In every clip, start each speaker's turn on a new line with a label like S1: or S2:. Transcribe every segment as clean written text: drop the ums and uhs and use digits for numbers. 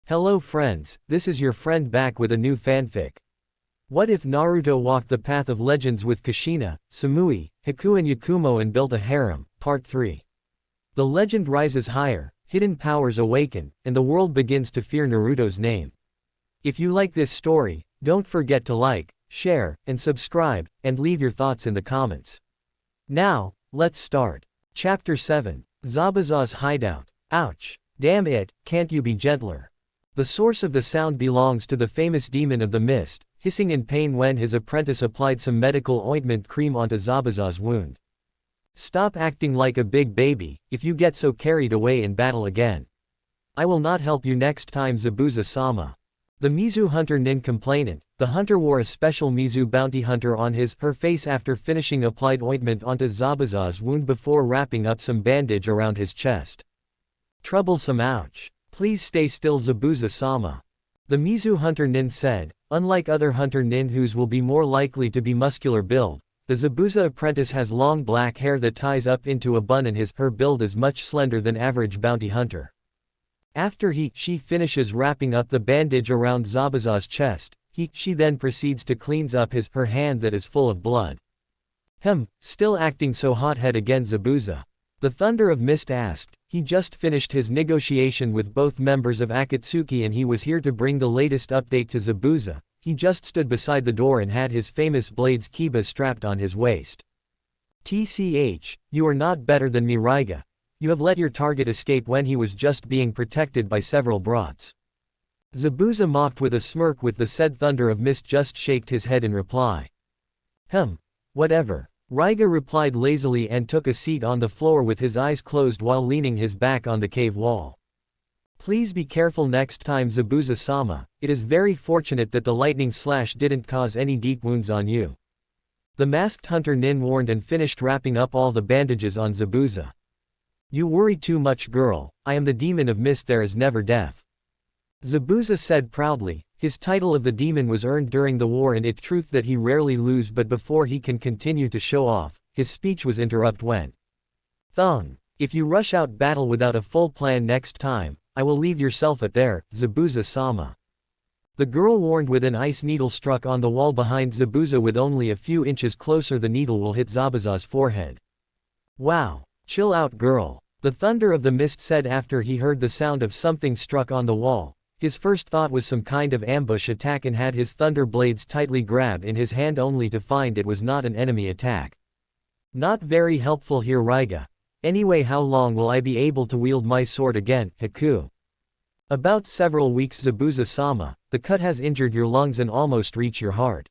S1: Hello friends, this is your friend back with a new fanfic. What if Naruto walked the path of legends with Kushina, Samui, Haku and Yakumo and built a harem? Part 3. The legend rises higher, hidden powers awaken, and the world begins to fear Naruto's name. If you like this story, don't forget to like, share, and subscribe, and leave your thoughts in the comments. Now, let's start. Chapter 7. Zabuza's Hideout. Ouch. Damn it, can't you be gentler? The source of the sound belongs to the famous demon of the mist, hissing in pain when his apprentice applied some medical ointment cream onto Zabuza's wound. Stop acting like a big baby, if you get so carried away in battle again. I will not help you next time, Zabuza-sama. The Mizu hunter nin complainant. The hunter wore a special Mizu bounty hunter on her face after finishing applied ointment onto Zabuza's wound before wrapping up some bandage around his chest. Troublesome. Ouch. Please stay still, Zabuza-sama. The Mizu hunter nin said. Unlike other hunter nin whose will be more likely to be muscular build, the Zabuza apprentice has long black hair that ties up into a bun and her build is much slender than average bounty hunter. After she finishes wrapping up the bandage around Zabuza's chest, she then proceeds to cleans up her hand that is full of blood. Still acting so hot-head again, Zabuza? The Thunder of Mist asked. He just finished his negotiation with both members of Akatsuki and he was here to bring the latest update to Zabuza. He just stood beside the door and had his famous blades Kiba strapped on his waist. TCH, you are not better than me, Raiga. You have let your target escape when he was just being protected by several brats. Zabuza mocked with a smirk with the said Thunder of Mist just shaked his head in reply. Whatever. Raiga replied lazily and took a seat on the floor with his eyes closed while leaning his back on the cave wall. Please be careful next time, Zabuza-sama. It is very fortunate that the lightning slash didn't cause any deep wounds on you. The masked hunter nin warned and finished wrapping up all the bandages on Zabuza. You worry too much, girl. I am the demon of mist, there is never death. Zabuza said proudly. His title of the demon was earned during the war and it truth that he rarely lose, but before he can continue to show off, his speech was interrupted when Thong. If you rush out battle without a full plan next time, I will leave yourself at there, Zabuza-sama. The girl warned with an ice needle struck on the wall behind Zabuza with only a few inches closer the needle will hit Zabuza's forehead. Wow. Chill out, girl. The Thunder of the Mist said after he heard the sound of something struck on the wall. His first thought was some kind of ambush attack and had his thunder blades tightly grabbed in his hand only to find it was not an enemy attack. Not very helpful here, Raiga. Anyway, how long will I be able to wield my sword again, Haku? About several weeks, Zabuza-sama. The cut has injured your lungs and almost reached your heart.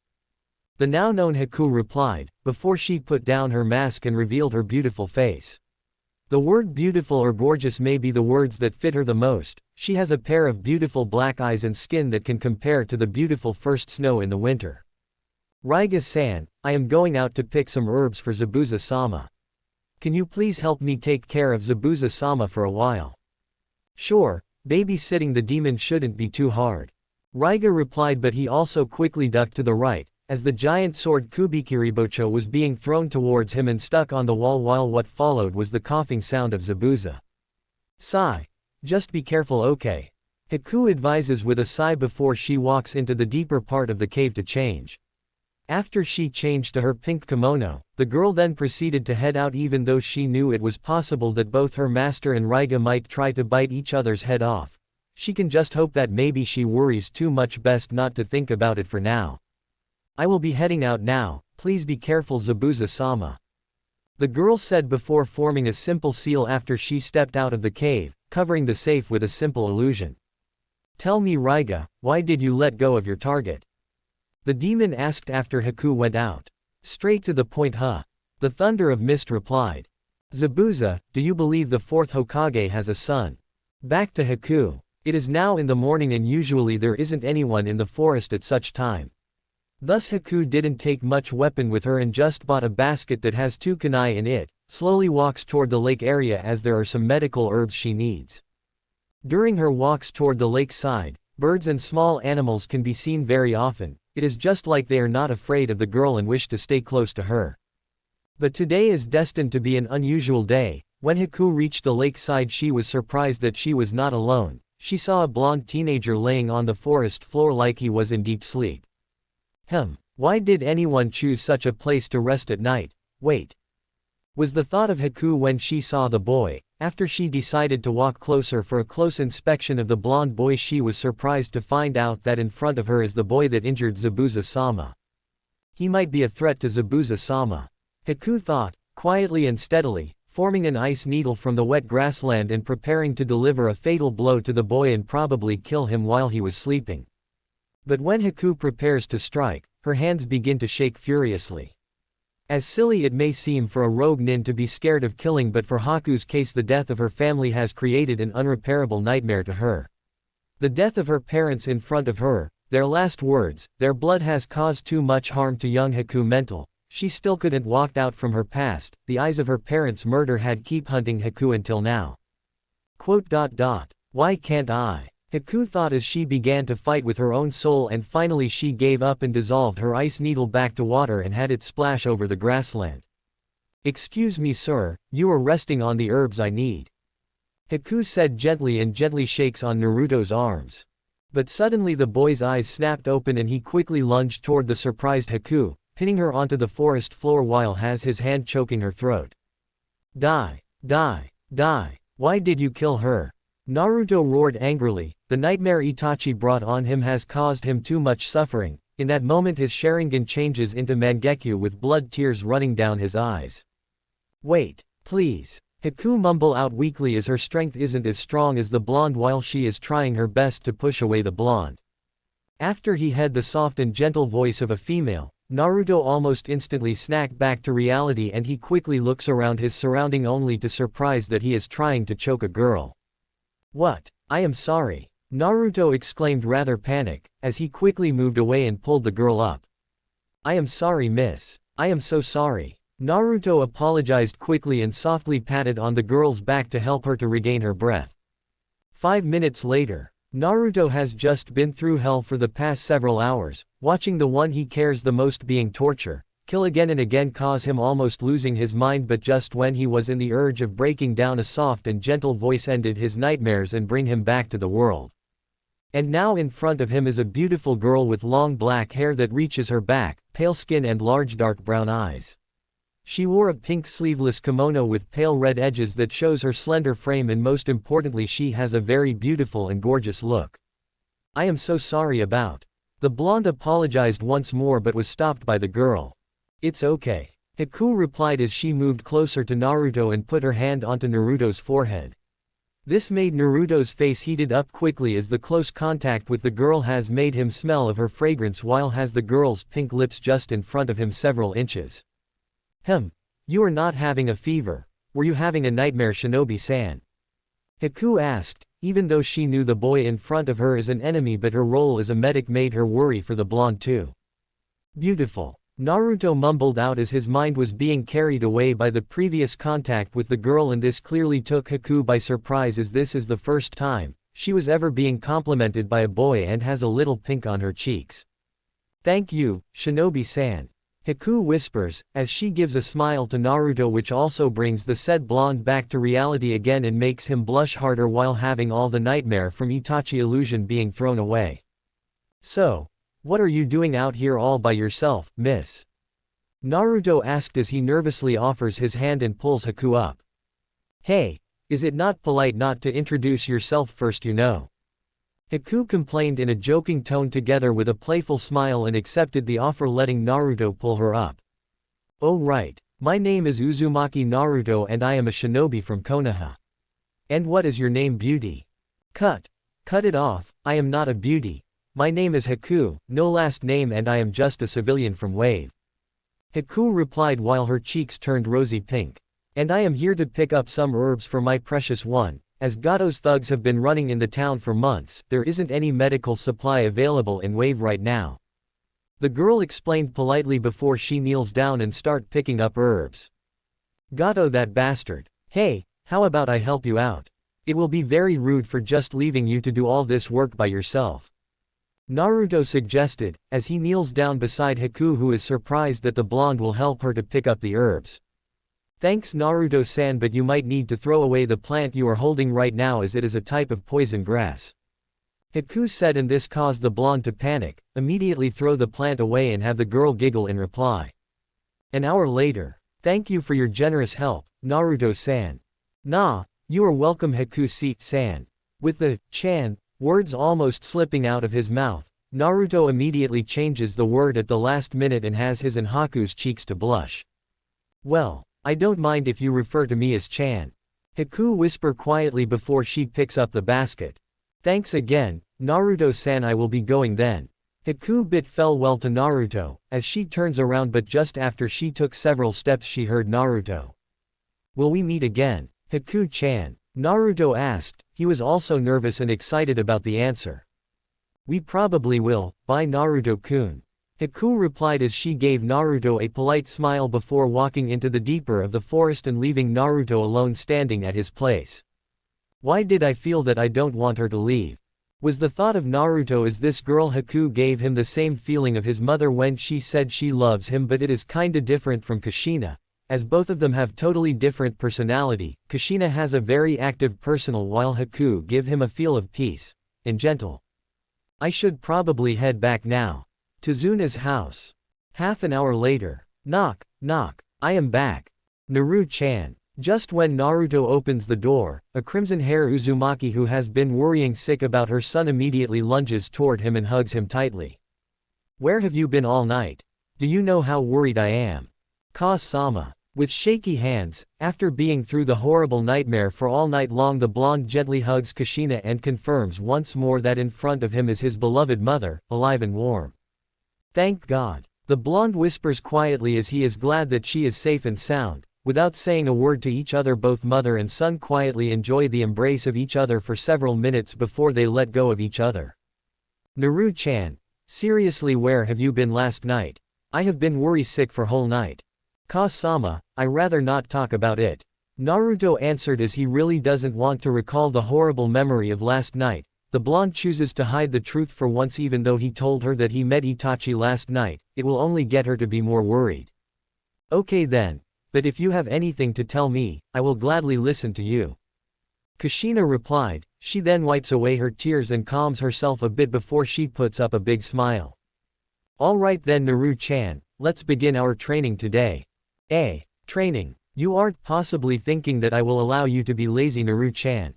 S1: The now known Haku replied, before she put down her mask and revealed her beautiful face. The word beautiful or gorgeous may be the words that fit her the most. She has a pair of beautiful black eyes and skin that can compare to the beautiful first snow in the winter. Raiga-san, I am going out to pick some herbs for Zabuza-sama. Can you please help me take care of Zabuza-sama for a while? Sure, babysitting the demon shouldn't be too hard. Raiga replied, but he also quickly ducked to the right, as the giant sword Kubikiribocho was being thrown towards him and stuck on the wall, while what followed was the coughing sound of Zabuza. Sigh. Just be careful, okay? Haku advises with a sigh before she walks into the deeper part of the cave to change. After she changed to her pink kimono, the girl then proceeded to head out even though she knew it was possible that both her master and Raiga might try to bite each other's head off. She can just hope that maybe she worries too much, best not to think about it for now. I will be heading out now, please be careful, Zabuza-sama. The girl said before forming a simple seal after she stepped out of the cave, covering the safe with a simple illusion. Tell me, Raiga, why did you let go of your target? The demon asked after Haku went out. Straight to the point, huh? The Thunder of Mist replied. Zabuza, do you believe the fourth Hokage has a son? Back to Haku. It is now in the morning and usually there isn't anyone in the forest at such time. Thus Haku didn't take much weapon with her and just bought a basket that has 2 kunai in it, slowly walks toward the lake area as there are some medical herbs she needs. During her walks toward the lake side, birds and small animals can be seen very often. It is just like they are not afraid of the girl and wish to stay close to her. But today is destined to be an unusual day. When Haku reached the lake side, she was surprised that she was not alone. she saw a blonde teenager laying on the forest floor like he was in deep sleep. Why did anyone choose such a place to rest at night? Wait. Was the thought of Haku when she saw the boy. After she decided to walk closer for a close inspection of the blonde boy, she was surprised to find out that in front of her is the boy that injured Zabuza-sama. He might be a threat to Zabuza-sama. Haku thought, quietly and steadily, forming an ice needle from the wet grassland and preparing to deliver a fatal blow to the boy and probably kill him while he was sleeping. But when Haku prepares to strike, her hands begin to shake furiously. As silly it may seem for a rogue nin to be scared of killing, but for Haku's case the death of her family has created an unrepairable nightmare to her. The death of her parents in front of her, their last words, their blood has caused too much harm to young Haku mental. She still couldn't walk out from her past, the eyes of her parents' murder had keep hunting Haku until now. Why can't I? Haku thought as she began to fight with her own soul, and finally she gave up and dissolved her ice needle back to water and had it splash over the grassland. Excuse me sir, you are resting on the herbs I need. Haku said gently and gently shakes on Naruto's arms. But suddenly the boy's eyes snapped open and he quickly lunged toward the surprised Haku, pinning her onto the forest floor while has his hand choking her throat. Die. Why did you kill her? Naruto roared angrily. The nightmare Itachi brought on him has caused him too much suffering. In that moment his Sharingan changes into Mangekyo with blood tears running down his eyes. Wait, please. Haku mumbled out weakly as her strength isn't as strong as the blonde while she is trying her best to push away the blonde. After he had the soft and gentle voice of a female, Naruto almost instantly snapped back to reality and he quickly looks around his surrounding only to surprise that he is trying to choke a girl. What? I am sorry. Naruto exclaimed rather panicked, as he quickly moved away and pulled the girl up. I am sorry miss. I am so sorry. Naruto apologized quickly and softly patted on the girl's back to help her to regain her breath. 5 minutes later. Naruto has just been through hell for the past several hours, watching the one he cares the most being tortured, kill again and again cause him almost losing his mind, but just when he was in the urge of breaking down, a soft and gentle voice ended his nightmares and bring him back to the world. And now in front of him is a beautiful girl with long black hair that reaches her back, pale skin and large dark brown eyes. She wore a pink sleeveless kimono with pale red edges that shows her slender frame, and most importantly she has a very beautiful and gorgeous look. I am so sorry about. The blonde apologized once more but was stopped by the girl. It's okay. Haku replied as she moved closer to Naruto and put her hand onto Naruto's forehead. This made Naruto's face heated up quickly as the close contact with the girl has made him smell of her fragrance while has the girl's pink lips just in front of him several inches. You are not having a fever. Were you having a nightmare, Shinobi-san? Haku asked, even though she knew the boy in front of her is an enemy, but her role as a medic made her worry for the blonde too. Beautiful. Naruto mumbled out as his mind was being carried away by the previous contact with the girl, and this clearly took Haku by surprise as this is the first time she was ever being complimented by a boy and has a little pink on her cheeks. Thank you, Shinobi-san. Haku whispers, as she gives a smile to Naruto, which also brings the said blonde back to reality again and makes him blush harder while having all the nightmare from Itachi illusion being thrown away. So, what are you doing out here all by yourself, miss? Naruto asked as he nervously offers his hand and pulls Haku up. Hey, is it not polite not to introduce yourself first, you know? Haku complained in a joking tone together with a playful smile and accepted the offer, letting Naruto pull her up. Oh right, my name is Uzumaki Naruto and I am a shinobi from Konoha. And what is your name, beauty? Cut it off, I am not a beauty. My name is Haku, no last name, and I am just a civilian from Wave. Haku replied while her cheeks turned rosy pink. And I am here to pick up some herbs for my precious one. As Gato's thugs have been running in the town for months, there isn't any medical supply available in Wave right now. The girl explained politely before she kneels down and start picking up herbs. Gato, that bastard. Hey, how about I help you out? It will be very rude for just leaving you to do all this work by yourself. Naruto suggested, as he kneels down beside Haku, who is surprised that the blonde will help her to pick up the herbs. Thanks Naruto-san, but you might need to throw away the plant you are holding right now as it is a type of poison grass. Haku said, and this caused the blonde to panic, immediately throw the plant away and have the girl giggle in reply. An hour later. Thank you for your generous help, Naruto-san. Nah, you are welcome, Haku-san. With the chan words almost slipping out of his mouth, Naruto immediately changes the word at the last minute and has his and Haku's cheeks to blush. Well, I don't mind if you refer to me as Chan. Haku whisper quietly before she picks up the basket. Thanks again, Naruto-san, I will be going then. Haku bid farewell to Naruto, as she turns around, but just after she took several steps she heard Naruto. Will we meet again, Haku-chan? Naruto asked. He was also nervous and excited about the answer. We probably will, bye Naruto-kun. Haku replied as she gave Naruto a polite smile before walking into the deeper of the forest and leaving Naruto alone standing at his place. Why did I feel that I don't want her to leave? Was the thought of Naruto as this girl. Haku gave him the same feeling of his mother when she said she loves him, but it is kinda different from Kushina, as both of them have totally different personality. Kushina has a very active personal while Haku give him a feel of peace and gentle. I should probably head back now. To Zuna's house. Half an hour later. Knock, knock. I am back. Naru-chan. Just when Naruto opens the door, a crimson-haired Uzumaki who has been worrying sick about her son immediately lunges toward him and hugs him tightly. Where have you been all night? Do you know how worried I am? Ka-sama. With shaky hands, after being through the horrible nightmare for all night long, the blonde gently hugs Kushina and confirms once more that in front of him is his beloved mother, alive and warm. Thank God. The blonde whispers quietly as he is glad that she is safe and sound. Without saying a word to each other, both mother and son quietly enjoy the embrace of each other for several minutes before they let go of each other. Naru-chan. Seriously, where have you been last night? I have been worry sick for whole night. Ka-sama, I rather not talk about it. Naruto answered as he really doesn't want to recall the horrible memory of last night. The blonde chooses to hide the truth for once, even though he told her that he met Itachi last night. It will only get her to be more worried. Okay then. But if you have anything to tell me, I will gladly listen to you. Kushina replied. She then wipes away her tears and calms herself a bit before she puts up a big smile. Alright then, Naru-chan, let's begin our training today. Training. You aren't possibly thinking that I will allow you to be lazy, Naru-chan.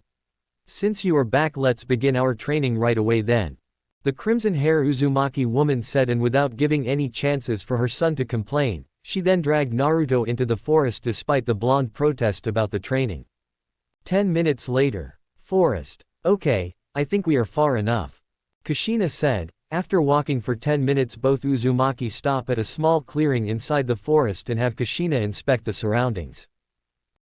S1: Since you are back, let's begin our training right away then. The crimson-haired Uzumaki woman said, and without giving any chances for her son to complain, she then dragged Naruto into the forest despite the blonde protest about the training. 10 minutes later. Forest. Okay, I think we are far enough. Kushina said. After walking for 10 minutes, both Uzumaki stop at a small clearing inside the forest and have Kushina inspect the surroundings.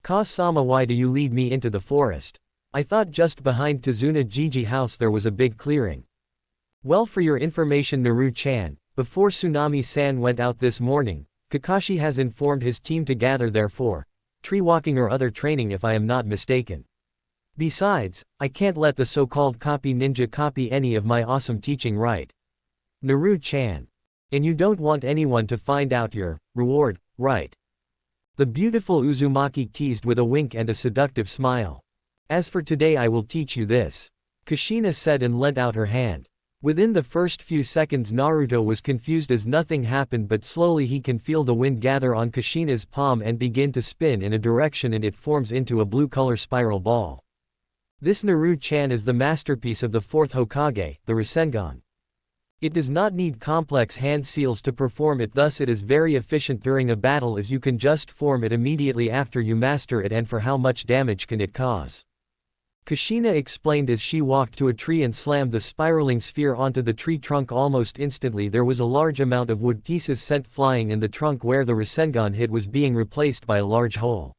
S1: Ka-sama, why do you lead me into the forest? I thought just behind Tazuna Gigi house there was a big clearing. Well, for your information, Naru-chan, before Tsunami-san went out this morning, Kakashi has informed his team to gather there for tree walking or other training, if I am not mistaken. Besides, I can't let the so-called copy ninja copy any of my awesome teaching, right? Naru-chan. And you don't want anyone to find out your reward, right? The beautiful Uzumaki teased with a wink and a seductive smile. As for today, I will teach you this. Kushina said and lent out her hand. Within the first few seconds, Naruto was confused as nothing happened, but slowly he can feel the wind gather on Kushina's palm and begin to spin in a direction, and it forms into a blue-color spiral ball. This Naru-chan is the masterpiece of the fourth Hokage, the Rasengan. It does not need complex hand seals to perform it, thus it is very efficient during a battle, as you can just form it immediately after you master it. And for how much damage can it cause? Kushina explained as she walked to a tree and slammed the spiraling sphere onto the tree trunk. Almost instantly there was a large amount of wood pieces sent flying, and the trunk where the Rasengan hit was being replaced by a large hole.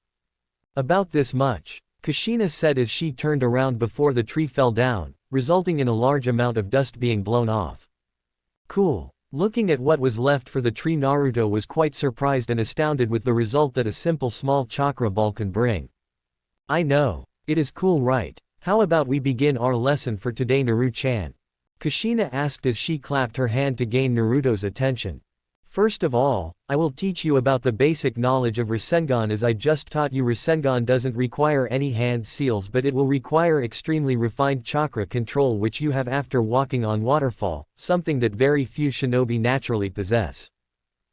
S1: About this much, Kushina said as she turned around before the tree fell down, resulting in a large amount of dust being blown off. Cool. Looking at what was left for the tree, Naruto was quite surprised and astounded with the result that a simple small chakra ball can bring. I know. It is cool, right? How about we begin our lesson for today, Naru-chan? Kushina asked as she clapped her hand to gain Naruto's attention. First of all, I will teach you about the basic knowledge of Rasengan as I just taught you. Rasengan doesn't require any hand seals, but it will require extremely refined chakra control which you have after walking on waterfall, something that very few shinobi naturally possess.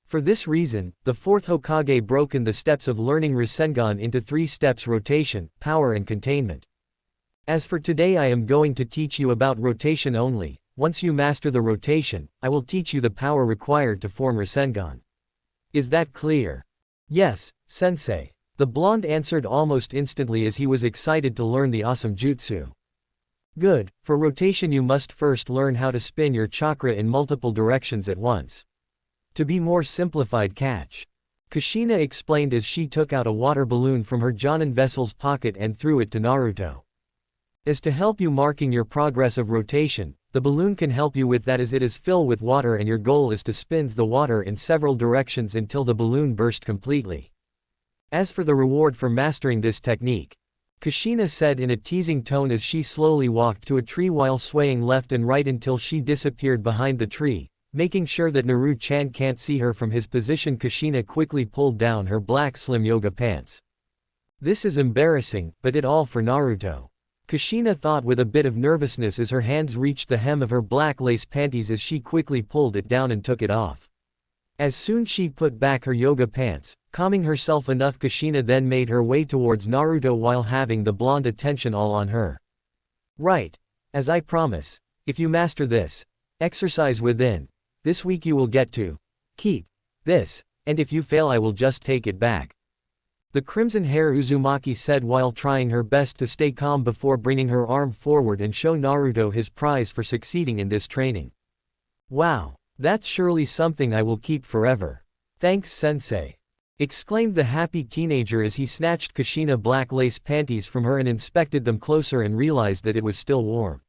S1: For this reason, the 4th Hokage broken the steps of learning Rasengan into 3 steps: rotation, power and containment. As for today, I am going to teach you about rotation only. Once you master the rotation, I will teach you the power required to form Rasengan. Is that clear? Yes, sensei. The blonde answered almost instantly as he was excited to learn the awesome jutsu. Good, for rotation you must first learn how to spin your chakra in multiple directions at once. To be more simplified, catch. Kushina explained as she took out a water balloon from her Jonin vessel's pocket and threw it to Naruto. As to help you marking your progress of rotation, the balloon can help you with that as it is filled with water and your goal is to spins the water in several directions until the balloon burst completely. As for the reward for mastering this technique, Kushina said in a teasing tone as she slowly walked to a tree while swaying left and right until she disappeared behind the tree, making sure that Naru-chan can't see her from his position. Kushina quickly pulled down her black slim yoga pants. This is embarrassing, but it all for Naruto. Kushina thought with a bit of nervousness as her hands reached the hem of her black lace panties as she quickly pulled it down and took it off. As soon she put back her yoga pants, calming herself enough, Kushina then made her way towards Naruto while having the blonde attention all on her. Right. As I promise, if you master this exercise within this week you will get to keep this, and if you fail I will just take it back. The crimson hair Uzumaki said while trying her best to stay calm before bringing her arm forward and show Naruto his prize for succeeding in this training. Wow, that's surely something I will keep forever. Thanks sensei, exclaimed the happy teenager as he snatched Kushina black lace panties from her and inspected them closer and realized that it was still warm.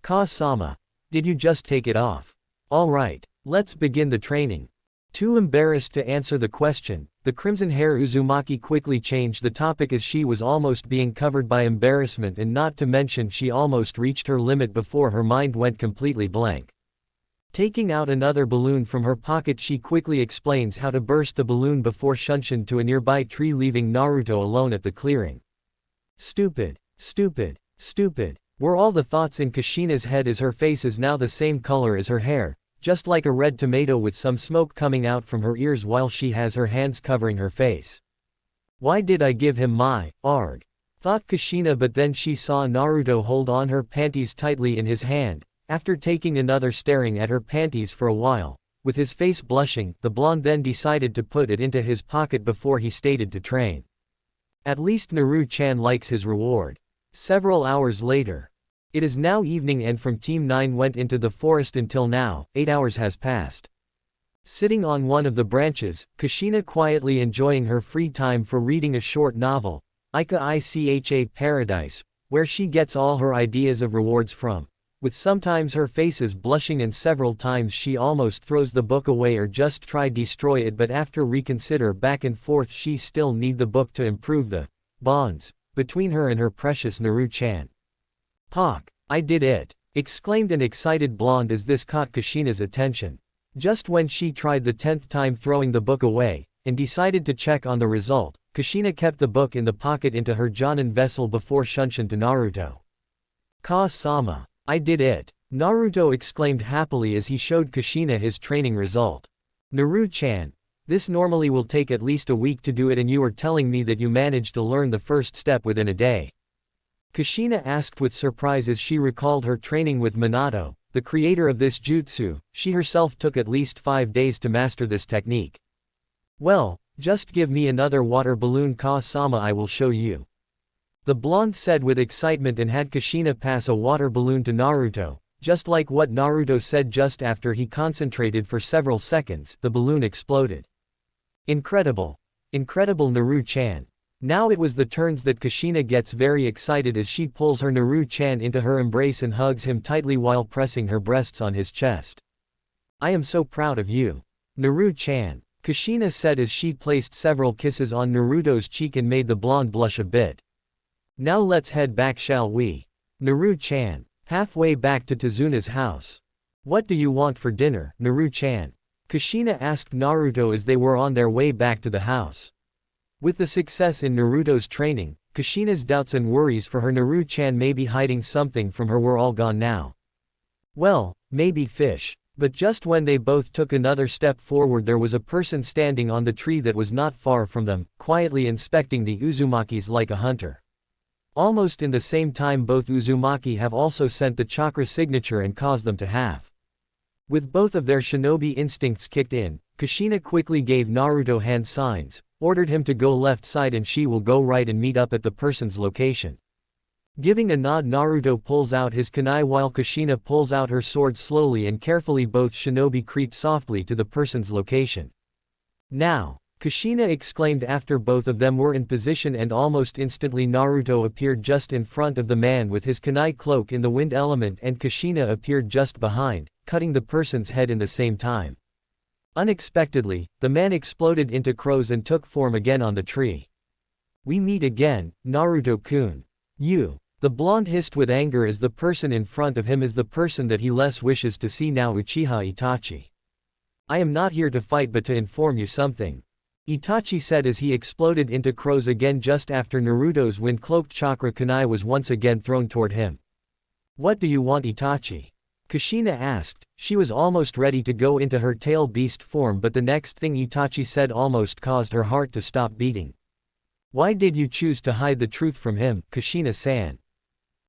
S1: Ka-sama, did you just take it off? Alright, let's begin the training. Too embarrassed to answer the question, the crimson hair Uzumaki quickly changed the topic as she was almost being covered by embarrassment, and not to mention she almost reached her limit before her mind went completely blank. Taking out another balloon from her pocket, she quickly explains how to burst the balloon before shunshin to a nearby tree, leaving Naruto alone at the clearing. Stupid, stupid, stupid, were all the thoughts in Kushina's head as her face is now the same color as her hair, just like a red tomato with some smoke coming out from her ears while she has her hands covering her face. Why did I give him my arg? Thought Kushina, but then she saw Naruto hold on her panties tightly in his hand. After taking another staring at her panties for a while, with his face blushing, the blonde then decided to put it into his pocket before he stated to train. At least Naru-chan likes his reward. Several hours later. It is now evening and from Team 9 went into the forest until now, 8 hours has passed. Sitting on one of the branches, Kushina quietly enjoying her free time for reading a short novel, Icha Paradise, where she gets all her ideas of rewards from, with sometimes her face is blushing and several times she almost throws the book away or just try destroy it, but after reconsider back and forth she still need the book to improve the bonds between her and her precious Naru-chan. Pock, I did it, exclaimed an excited blonde as this caught Kushina's attention. Just when she tried the 10th time throwing the book away, and decided to check on the result, Kushina kept the book in the pocket into her Jonin vessel before shunshin to Naruto. Ka-sama, I did it, Naruto exclaimed happily as he showed Kushina his training result. Naru-chan, this normally will take at least a week to do it and you are telling me that you managed to learn the first step within a day. Kushina asked with surprise as she recalled her training with Minato, the creator of this jutsu. She herself took at least 5 days to master this technique. Well, just give me another water balloon, Ka-sama, I will show you. The blonde said with excitement and had Kushina pass a water balloon to Naruto. Just like what Naruto said just after he concentrated for several seconds, the balloon exploded. Incredible. Incredible, Naru-chan. Now it was the turns that Kushina gets very excited as she pulls her Naru-chan into her embrace and hugs him tightly while pressing her breasts on his chest. I am so proud of you, Naru-chan, Kushina said as she placed several kisses on Naruto's cheek and made the blonde blush a bit. Now let's head back, shall we? Naru-chan. Halfway back to Tezuna's house. What do you want for dinner, Naru-chan? Kushina asked Naruto as they were on their way back to the house. With the success in Naruto's training, Kushina's doubts and worries for her Naru-chan may be hiding something from her were all gone now. Well, maybe fish. But just when they both took another step forward, there was a person standing on the tree that was not far from them, quietly inspecting the Uzumakis like a hunter. Almost in the same time, both Uzumaki have also sent the chakra signature and caused them to have. With both of their shinobi instincts kicked in, Kushina quickly gave Naruto hand signs, ordered him to go left side and she will go right and meet up at the person's location. Giving a nod, Naruto pulls out his kunai while Kushina pulls out her sword slowly and carefully. Both shinobi creep softly to the person's location. Now, Kushina exclaimed after both of them were in position, and almost instantly Naruto appeared just in front of the man with his kunai cloak in the wind element, and Kushina appeared just behind, cutting the person's head in the same time. Unexpectedly, the man exploded into crows and took form again on the tree. "We meet again, Naruto-kun. You." The blonde hissed with anger as the person in front of him is the person that he less wishes to see now, Uchiha Itachi. "I am not here to fight but to inform you something," Itachi said as he exploded into crows again just after Naruto's wind-cloaked chakra kunai was once again thrown toward him. "What do you want, Itachi?" Kushina asked. She was almost ready to go into her tail beast form, but the next thing Itachi said almost caused her heart to stop beating. "Why did you choose to hide the truth from him, Kushina-san?"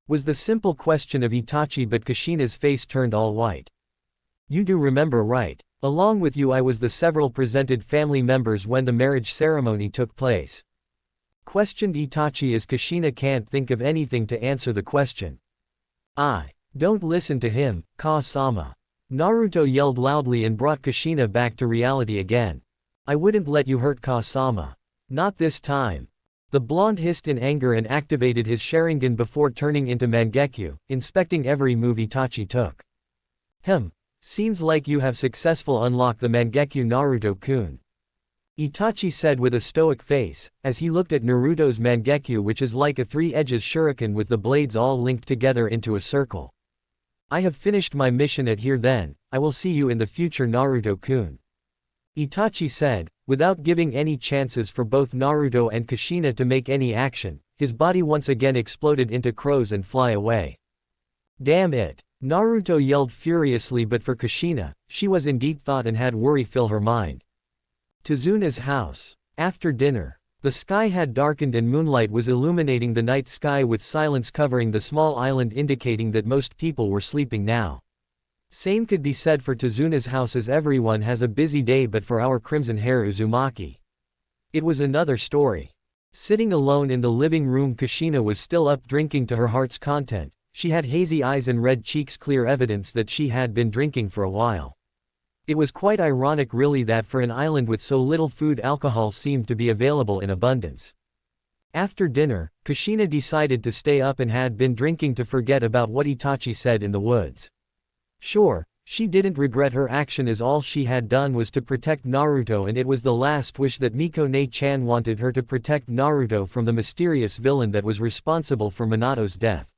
S1: was the simple question of Itachi, but Kushina's face turned all white. "You do remember, right? Along with you I was the several presented family members when the marriage ceremony took place," questioned Itachi as Kushina can't think of anything to answer the question. Don't listen to him, Ka-sama," Naruto yelled loudly and brought Kushina back to reality again. "I wouldn't let you hurt Ka-sama. Not this time." The blonde hissed in anger and activated his Sharingan before turning into Mangekyo, inspecting every move Itachi took. Seems like you have successful unlocked the Mangekyo, Naruto-kun," Itachi said with a stoic face, as he looked at Naruto's Mangekyo, which is like a three-edges shuriken with the blades all linked together into a circle. "I have finished my mission at here then, I will see you in the future, Naruto-kun," Itachi said, without giving any chances for both Naruto and Kushina to make any action. His body once again exploded into crows and fly away. "Damn it!" Naruto yelled furiously, but for Kushina, she was in deep thought and had worry fill her mind. Tezuna's house. After dinner, the sky had darkened and moonlight was illuminating the night sky with silence covering the small island, indicating that most people were sleeping now. Same could be said for Tezuna's house, as everyone has a busy day, but for our crimson hair Uzumaki, it was another story. Sitting alone in the living room, Kushina was still up drinking to her heart's content. She had hazy eyes and red cheeks, clear evidence that she had been drinking for a while. It was quite ironic really that for an island with so little food, alcohol seemed to be available in abundance. After dinner, Kushina decided to stay up and had been drinking to forget about what Itachi said in the woods. Sure, she didn't regret her action, as all she had done was to protect Naruto, and it was the last wish that Mikone-chan wanted her to protect Naruto from the mysterious villain that was responsible for Minato's death.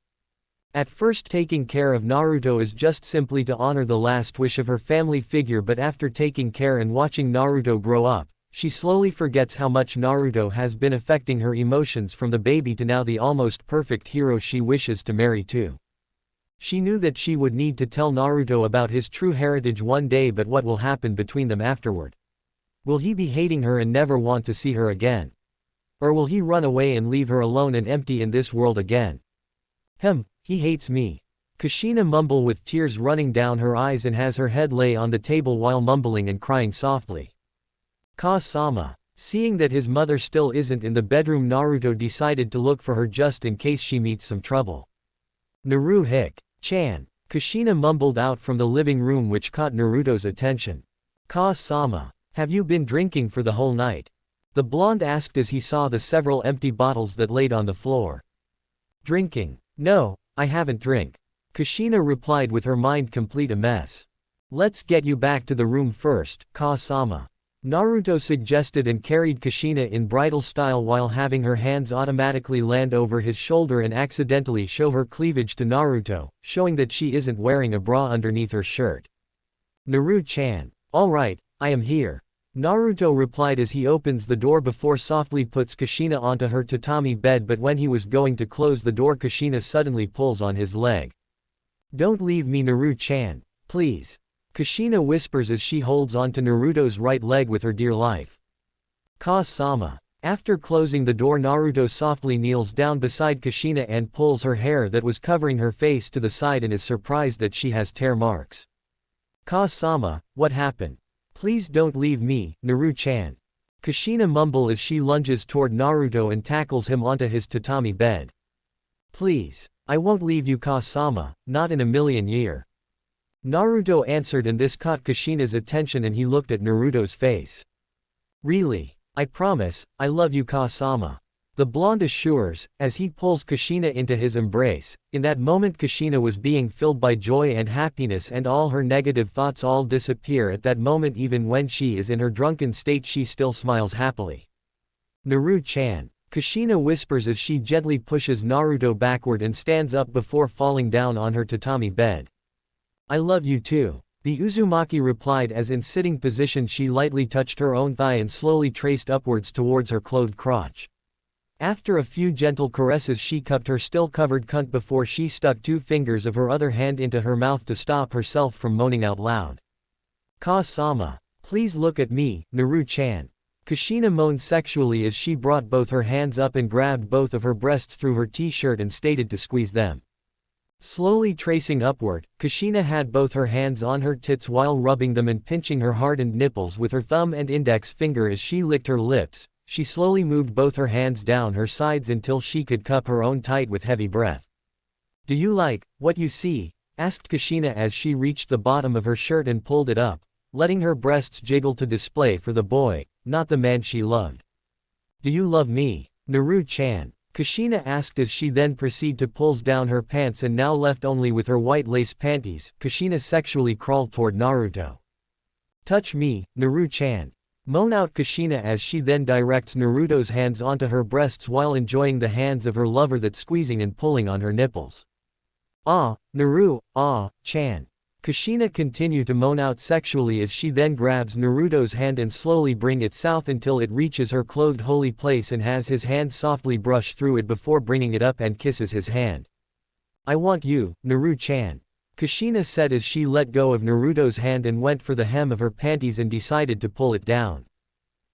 S1: At first, taking care of Naruto is just simply to honor the last wish of her family figure, but after taking care and watching Naruto grow up, she slowly forgets how much Naruto has been affecting her emotions, from the baby to now the almost perfect hero she wishes to marry too. She knew that she would need to tell Naruto about his true heritage one day, but what will happen between them afterward? Will he be hating her and never want to see her again? Or will he run away and leave her alone and empty in this world again? He hates me. Kushina mumbled with tears running down her eyes and has her head lay on the table while mumbling and crying softly. Ka-sama. Seeing that his mother still isn't in the bedroom, Naruto decided to look for her just in case she meets some trouble. Naru-chan. Kushina mumbled out from the living room, which caught Naruto's attention. Ka-sama. Have you been drinking for the whole night? The blonde asked as he saw the several empty bottles that laid on the floor. Drinking? No, I haven't drank. Kushina replied with her mind complete a mess. Let's get you back to the room first, Ka-sama. Naruto suggested and carried Kushina in bridal style while having her hands automatically land over his shoulder and accidentally show her cleavage to Naruto, showing that she isn't wearing a bra underneath her shirt. Naru-chan. Alright, I am here. Naruto replied as he opens the door before softly puts Kushina onto her tatami bed, but when he was going to close the door, Kushina suddenly pulls on his leg. Don't leave me, Naru-chan. Please. Kushina whispers as she holds onto Naruto's right leg with her dear life. Ka-sama. After closing the door, Naruto softly kneels down beside Kushina and pulls her hair that was covering her face to the side and is surprised that she has tear marks. Ka-sama, what happened? Please don't leave me, Naru-chan. Kushina mumbles as she lunges toward Naruto and tackles him onto his tatami bed. Please. I won't leave you, Ka-sama, not in a million years. Naruto answered, and this caught Kushina's attention and he looked at Naruto's face. Really? I promise, I love you, Ka-sama. The blonde assures, as he pulls Kushina into his embrace. In that moment Kushina was being filled by joy and happiness, and all her negative thoughts all disappear at that moment. Even when she is in her drunken state, she still smiles happily. Naru-chan. Kushina whispers as she gently pushes Naruto backward and stands up before falling down on her tatami bed. I love you too. The Uzumaki replied as in sitting position she lightly touched her own thigh and slowly traced upwards towards her clothed crotch. After a few gentle caresses she cupped her still covered cunt before she stuck 2 fingers of her other hand into her mouth to stop herself from moaning out loud. Ka-sama. Please look at me, Naru-chan. Kushina moaned sexually as she brought both her hands up and grabbed both of her breasts through her t-shirt and stated to squeeze them. Slowly tracing upward, Kushina had both her hands on her tits while rubbing them and pinching her hardened nipples with her thumb and index finger as she licked her lips. She slowly moved both her hands down her sides until she could cup her own tight with heavy breath. Do you like what you see? Asked Kushina as she reached the bottom of her shirt and pulled it up, letting her breasts jiggle to display for the boy, not the man she loved. Do you love me, Naru-chan? Kushina asked as she then proceeded to pulls down her pants, and now left only with her white lace panties, Kushina sexually crawled toward Naruto. Touch me, Naru-chan. Moan out Kushina as she then directs Naruto's hands onto her breasts while enjoying the hands of her lover that squeezing and pulling on her nipples. Ah, Naru, ah, chan. Kushina continued to moan out sexually as she then grabs Naruto's hand and slowly bring it south until it reaches her clothed holy place and has his hand softly brush through it before bringing it up and kisses his hand. I want you, Naru-chan. Kushina said as she let go of Naruto's hand and went for the hem of her panties and decided to pull it down.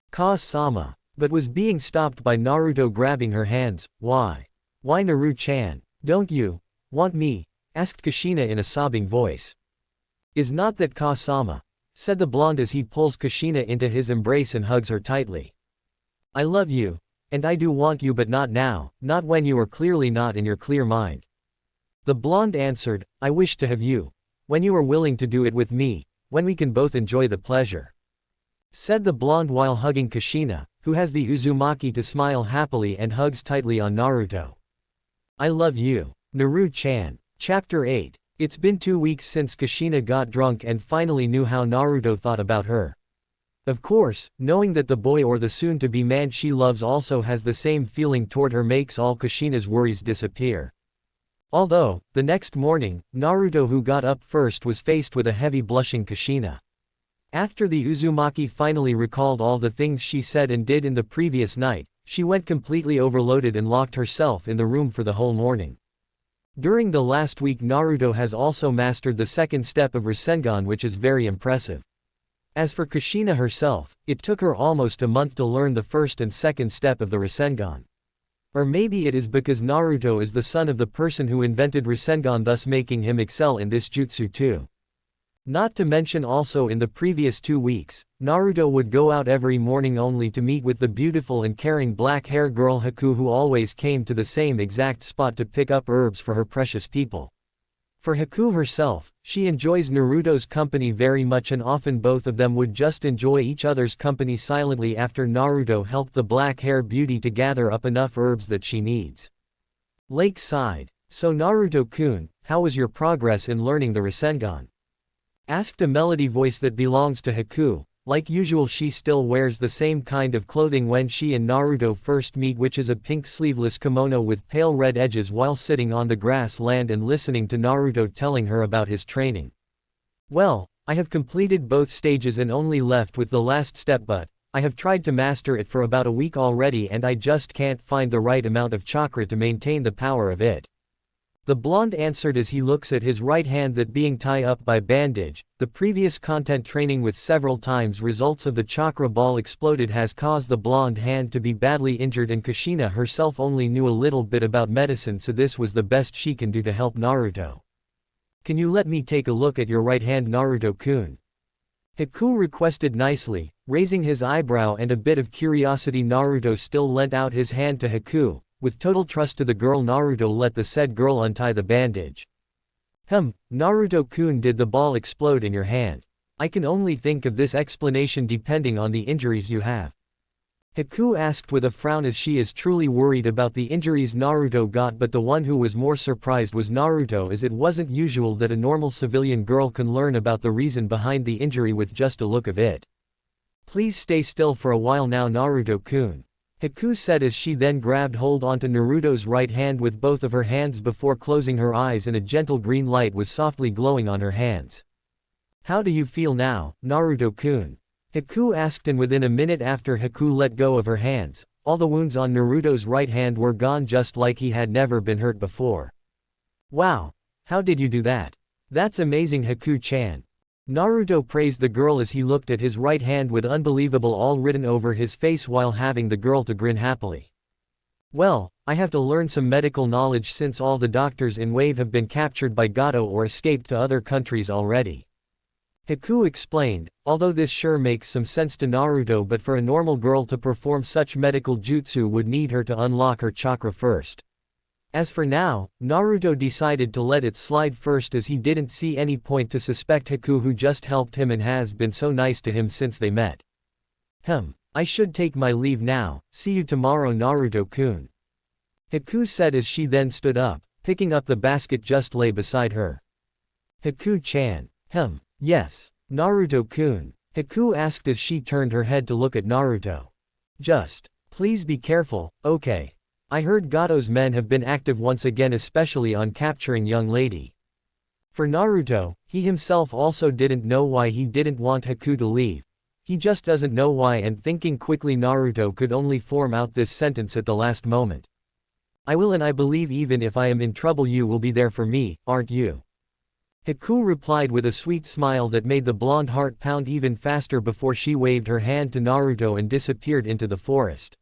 S1: Ka-sama. But was being stopped by Naruto grabbing her hands. Why? Why, Naru-chan? Don't you want me? Asked Kushina in a sobbing voice. Is not that, Ka-sama? Said the blonde as he pulls Kushina into his embrace and hugs her tightly. I love you. And I do want you, but not now, not when you are clearly not in your clear mind. The blonde answered, I wish to have you. When you are willing to do it with me, when we can both enjoy the pleasure. Said the blonde while hugging Kushina, who has the Uzumaki to smile happily and hugs tightly on Naruto. I love you, Naru-chan. Chapter 8. It's been 2 weeks since Kushina got drunk and finally knew how Naruto thought about her. Of course, knowing that the boy or the soon-to-be man she loves also has the same feeling toward her makes all Kushina's worries disappear. Although, the next morning, Naruto, who got up first, was faced with a heavy blushing Kushina. After the Uzumaki finally recalled all the things she said and did in the previous night, she went completely overloaded and locked herself in the room for the whole morning. During the last week Naruto has also mastered the second step of Rasengan, which is very impressive. As for Kushina herself, it took her almost a month to learn the first and second step of the Rasengan. Or maybe it is because Naruto is the son of the person who invented Rasengan, thus making him excel in this jutsu too. Not to mention also in the previous 2 weeks, Naruto would go out every morning only to meet with the beautiful and caring black-haired girl Haku, who always came to the same exact spot to pick up herbs for her precious people. For Haku herself, she enjoys Naruto's company very much, and often both of them would just enjoy each other's company silently after Naruto helped the black-haired beauty to gather up enough herbs that she needs. Lakeside. So Naruto-kun, how was your progress in learning the Rasengan? Asked a melody voice that belongs to Haku. Like usual, she still wears the same kind of clothing when she and Naruto first meet, which is a pink sleeveless kimono with pale red edges, while sitting on the grassland and listening to Naruto telling her about his training. Well, I have completed both stages and only left with the last step, but I have tried to master it for about a week already and I just can't find the right amount of chakra to maintain the power of it. The blonde answered as he looks at his right hand that being tied up by bandage. The previous content training with several times results of the chakra ball exploded has caused the blonde hand to be badly injured and Kushina herself only knew a little bit about medicine, so this was the best she can do to help Naruto. Can you let me take a look at your right hand, Naruto-kun? Haku requested nicely, raising his eyebrow and a bit of curiosity. Naruto still lent out his hand to Haku. With total trust to the girl, Naruto let the said girl untie the bandage. Naruto-kun, did the ball explode in your hand? I can only think of this explanation depending on the injuries you have. Haku asked with a frown as she is truly worried about the injuries Naruto got, but the one who was more surprised was Naruto, as it wasn't usual that a normal civilian girl can learn about the reason behind the injury with just a look of it. Please stay still for a while now, Naruto-kun, Haku said as she then grabbed hold onto Naruto's right hand with both of her hands before closing her eyes, and a gentle green light was softly glowing on her hands. How do you feel now, Naruto-kun? Haku asked, and within a minute after Haku let go of her hands, all the wounds on Naruto's right hand were gone, just like he had never been hurt before. Wow! How did you do that? That's amazing, Haku-chan. Naruto praised the girl as he looked at his right hand with unbelievable all written over his face while having the girl to grin happily. Well, I have to learn some medical knowledge since all the doctors in Wave have been captured by Gato or escaped to other countries already. Haku explained, although this sure makes some sense to Naruto, but for a normal girl to perform such medical jutsu would need her to unlock her chakra first. As for now, Naruto decided to let it slide first as he didn't see any point to suspect Haku, who just helped him and has been so nice to him since they met. I should take my leave now, see you tomorrow, Naruto-kun, Haku said as she then stood up, picking up the basket just lay beside her. Haku-chan. Yes, Naruto-kun, Haku asked as she turned her head to look at Naruto. Just, please be careful, okay? I heard Gato's men have been active once again, especially on capturing young lady. For Naruto, he himself also didn't know why he didn't want Haku to leave. He just doesn't know why, and thinking quickly Naruto could only form out this sentence at the last moment. I will, and I believe even if I am in trouble you will be there for me, aren't you? Haku replied with a sweet smile that made the blonde heart pound even faster before she waved her hand to Naruto and disappeared into the forest.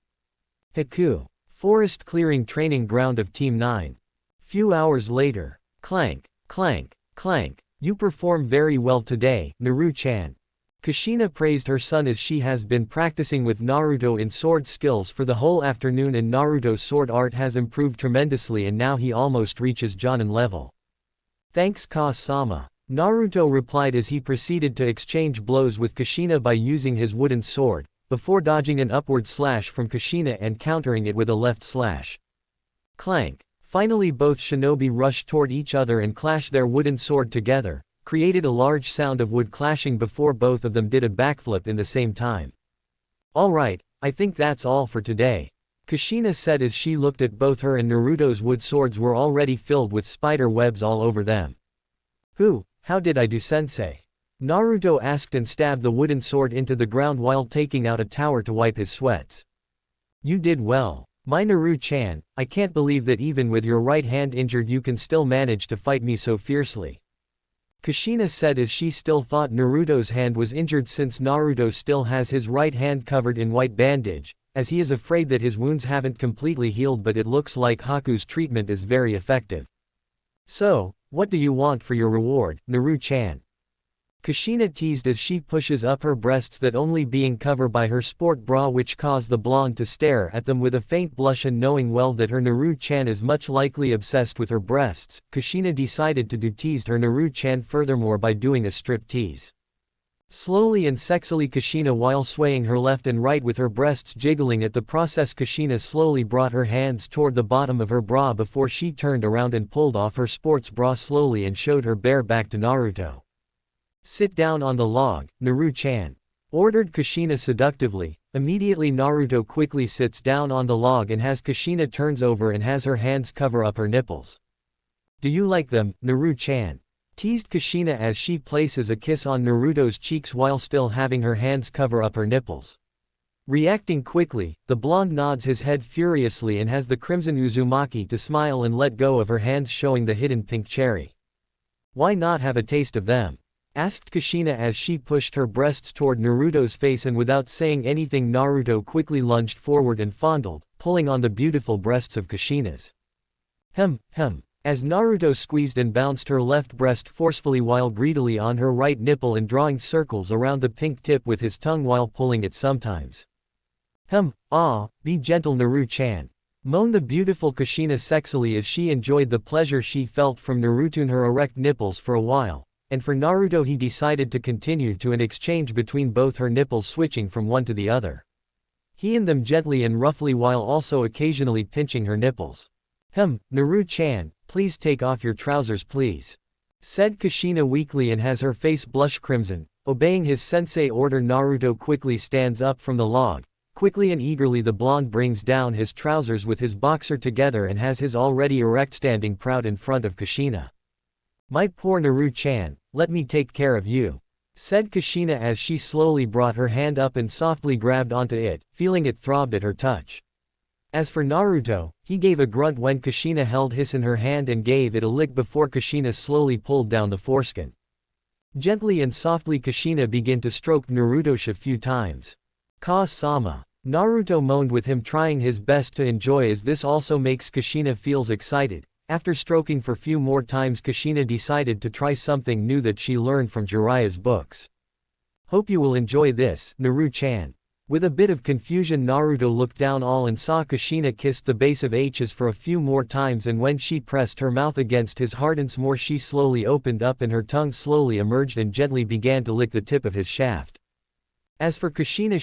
S1: Haku. Forest clearing training ground of Team 9. Few hours later. Clank, clank, clank. You perform very well today, Naru-chan. Kushina praised her son as she has been practicing with Naruto in sword skills for the whole afternoon, and Naruto's sword art has improved tremendously and now he almost reaches Jonin level. Thanks, Ka-sama. Naruto replied as he proceeded to exchange blows with Kushina by using his wooden sword, before dodging an upward slash from Kushina and countering it with a left slash. Clank. Finally both shinobi rushed toward each other and clashed their wooden sword together, created a large sound of wood clashing before both of them did a backflip in the same time. Alright, I think that's all for today, Kushina said as she looked at both her and Naruto's wood swords were already filled with spider webs all over them. How did I do, sensei? Naruto asked and stabbed the wooden sword into the ground while taking out a towel to wipe his sweats. You did well. My Naru-chan, I can't believe that even with your right hand injured you can still manage to fight me so fiercely, Kushina said as she still thought Naruto's hand was injured since Naruto still has his right hand covered in white bandage, as he is afraid that his wounds haven't completely healed, but it looks like Haku's treatment is very effective. So, what do you want for your reward, Naru-chan? Kushina teased as she pushes up her breasts that only being covered by her sport bra, which caused the blonde to stare at them with a faint blush, and knowing well that her Naru-chan is much likely obsessed with her breasts, Kushina decided to tease her Naru-chan furthermore by doing a strip tease. Slowly and sexily Kushina while swaying her left and right with her breasts jiggling at the process, Kushina slowly brought her hands toward the bottom of her bra before she turned around and pulled off her sports bra slowly and showed her bare back to Naruto. Sit down on the log, Naru-chan, ordered Kushina seductively. Immediately Naruto quickly sits down on the log and has Kushina turns over and has her hands cover up her nipples. Do you like them, Naru-chan? teased Kushina as she places a kiss on Naruto's cheeks while still having her hands cover up her nipples. Reacting quickly, the blonde nods his head furiously and has the crimson Uzumaki to smile and let go of her hands, showing the hidden pink cherry. "Why not have a taste of them?" asked Kushina as she pushed her breasts toward Naruto's face, and without saying anything Naruto quickly lunged forward and fondled, pulling on the beautiful breasts of Kushina's. As Naruto squeezed and bounced her left breast forcefully while greedily on her right nipple and drawing circles around the pink tip with his tongue while pulling it sometimes. Be gentle Naru-chan," moaned the beautiful Kushina sexily as she enjoyed the pleasure she felt from Narutoing her erect nipples for a while, and for Naruto he decided to continue to an exchange between both her nipples, switching from one to the other. He in them gently and roughly while also occasionally pinching her nipples. "Naru-chan, please take off your trousers please," said Kushina weakly and has her face blush crimson. Obeying his sensei order, Naruto quickly stands up from the log. Quickly and eagerly the blonde brings down his trousers with his boxer together and has his already erect standing proud in front of Kushina. "My poor Naru-chan, let me take care of you," said Kushina as she slowly brought her hand up and softly grabbed onto it, feeling it throbbed at her touch. As for Naruto, he gave a grunt when Kushina held his in her hand and gave it a lick before Kushina slowly pulled down the foreskin. Gently and softly Kushina began to stroke Naruto a few times. "Ka-sama," Naruto moaned with him trying his best to enjoy, as this also makes Kushina feels excited. After stroking for few more times, Kushina decided to try something new that she learned from Jiraiya's books. "Hope you will enjoy this, Naru-chan." With a bit of confusion Naruto looked down all and saw Kushina kissed the base of H's for a few more times, and when she pressed her mouth against his hardens more she slowly opened up and her tongue slowly emerged and gently began to lick the tip of his shaft. As for Kushina,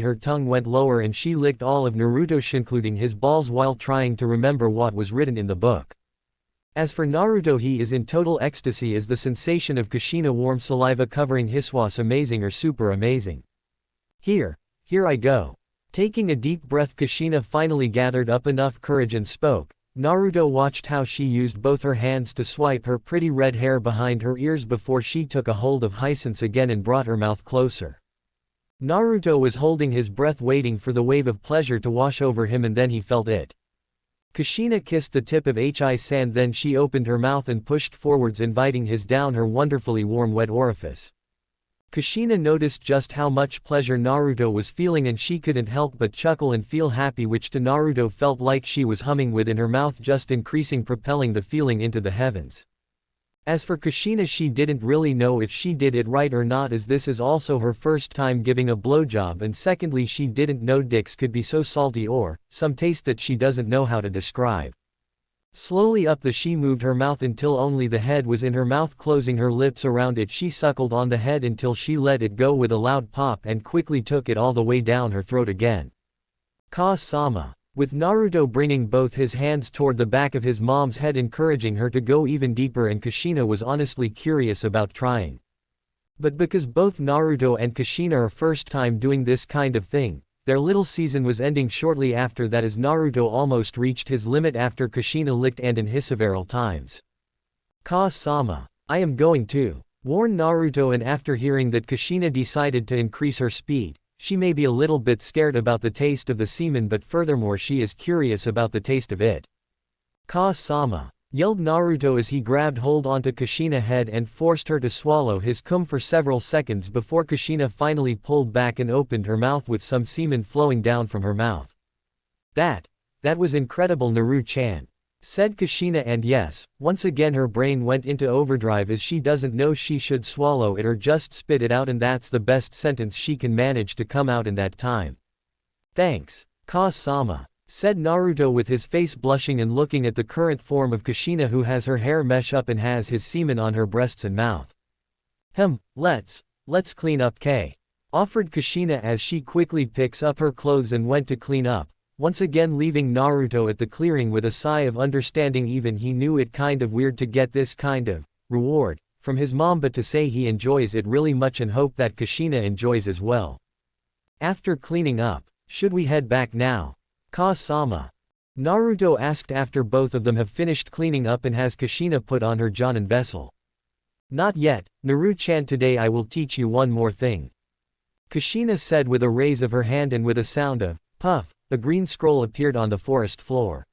S1: her tongue went lower and she licked all of Naruto including his balls while trying to remember what was written in the book. As for Naruto, he is in total ecstasy as the sensation of Kushina warm saliva covering his was amazing or super amazing. Here I go." Taking a deep breath, Kushina finally gathered up enough courage and spoke. Naruto watched how she used both her hands to swipe her pretty red hair behind her ears before she took a hold of Hisense again and brought her mouth closer. Naruto was holding his breath waiting for the wave of pleasure to wash over him, and then he felt it. Kushina kissed the tip of Hi's sand, then she opened her mouth and pushed forwards inviting his down her wonderfully warm wet orifice. Kushina noticed just how much pleasure Naruto was feeling and she couldn't help but chuckle and feel happy, which to Naruto felt like she was humming within her mouth, just increasing, propelling the feeling into the heavens. As for Kushina, she didn't really know if she did it right or not, as this is also her first time giving a blowjob, and secondly she didn't know dicks could be so salty or some taste that she doesn't know how to describe. Slowly up she moved her mouth until only the head was in her mouth, closing her lips around it. She suckled on the head until she let it go with a loud pop and quickly took it all the way down her throat again. "Ka-sama," with Naruto bringing both his hands toward the back of his mom's head encouraging her to go even deeper, and Kushina was honestly curious about trying. But because both Naruto and Kushina are first time doing this kind of thing, their little season was ending shortly after that, as Naruto almost reached his limit after Kushina licked and in his several times. "Ka-sama, I am going to," warned Naruto, and after hearing that Kushina decided to increase her speed. She may be a little bit scared about the taste of the semen, but furthermore she is curious about the taste of it. "Ka-sama," yelled Naruto as he grabbed hold onto Kushina's head and forced her to swallow his cum for several seconds before Kushina finally pulled back and opened her mouth with some semen flowing down from her mouth. That was incredible, Naru-chan," said Kushina, and yes, once again her brain went into overdrive as she doesn't know she should swallow it or just spit it out, and that's the best sentence she can manage to come out in that time. "Thanks, Ka-sama," said Naruto with his face blushing and looking at the current form of Kushina, who has her hair mesh up and has his semen on her breasts and mouth. Let's clean up," offered Kushina as she quickly picks up her clothes and went to clean up, once again leaving Naruto at the clearing with a sigh of understanding. Even he knew it kind of weird to get this kind of reward from his mom, but to say he enjoys it really much and hope that Kushina enjoys as well. After cleaning up, should we head back now, Ka-sama? Naruto asked after both of them have finished cleaning up and has Kushina put on her Jonin vessel. Not yet, Naru-chan, today I will teach you one more thing. Kushina said with a raise of her hand, and with a sound of puff, a green scroll appeared on the forest floor.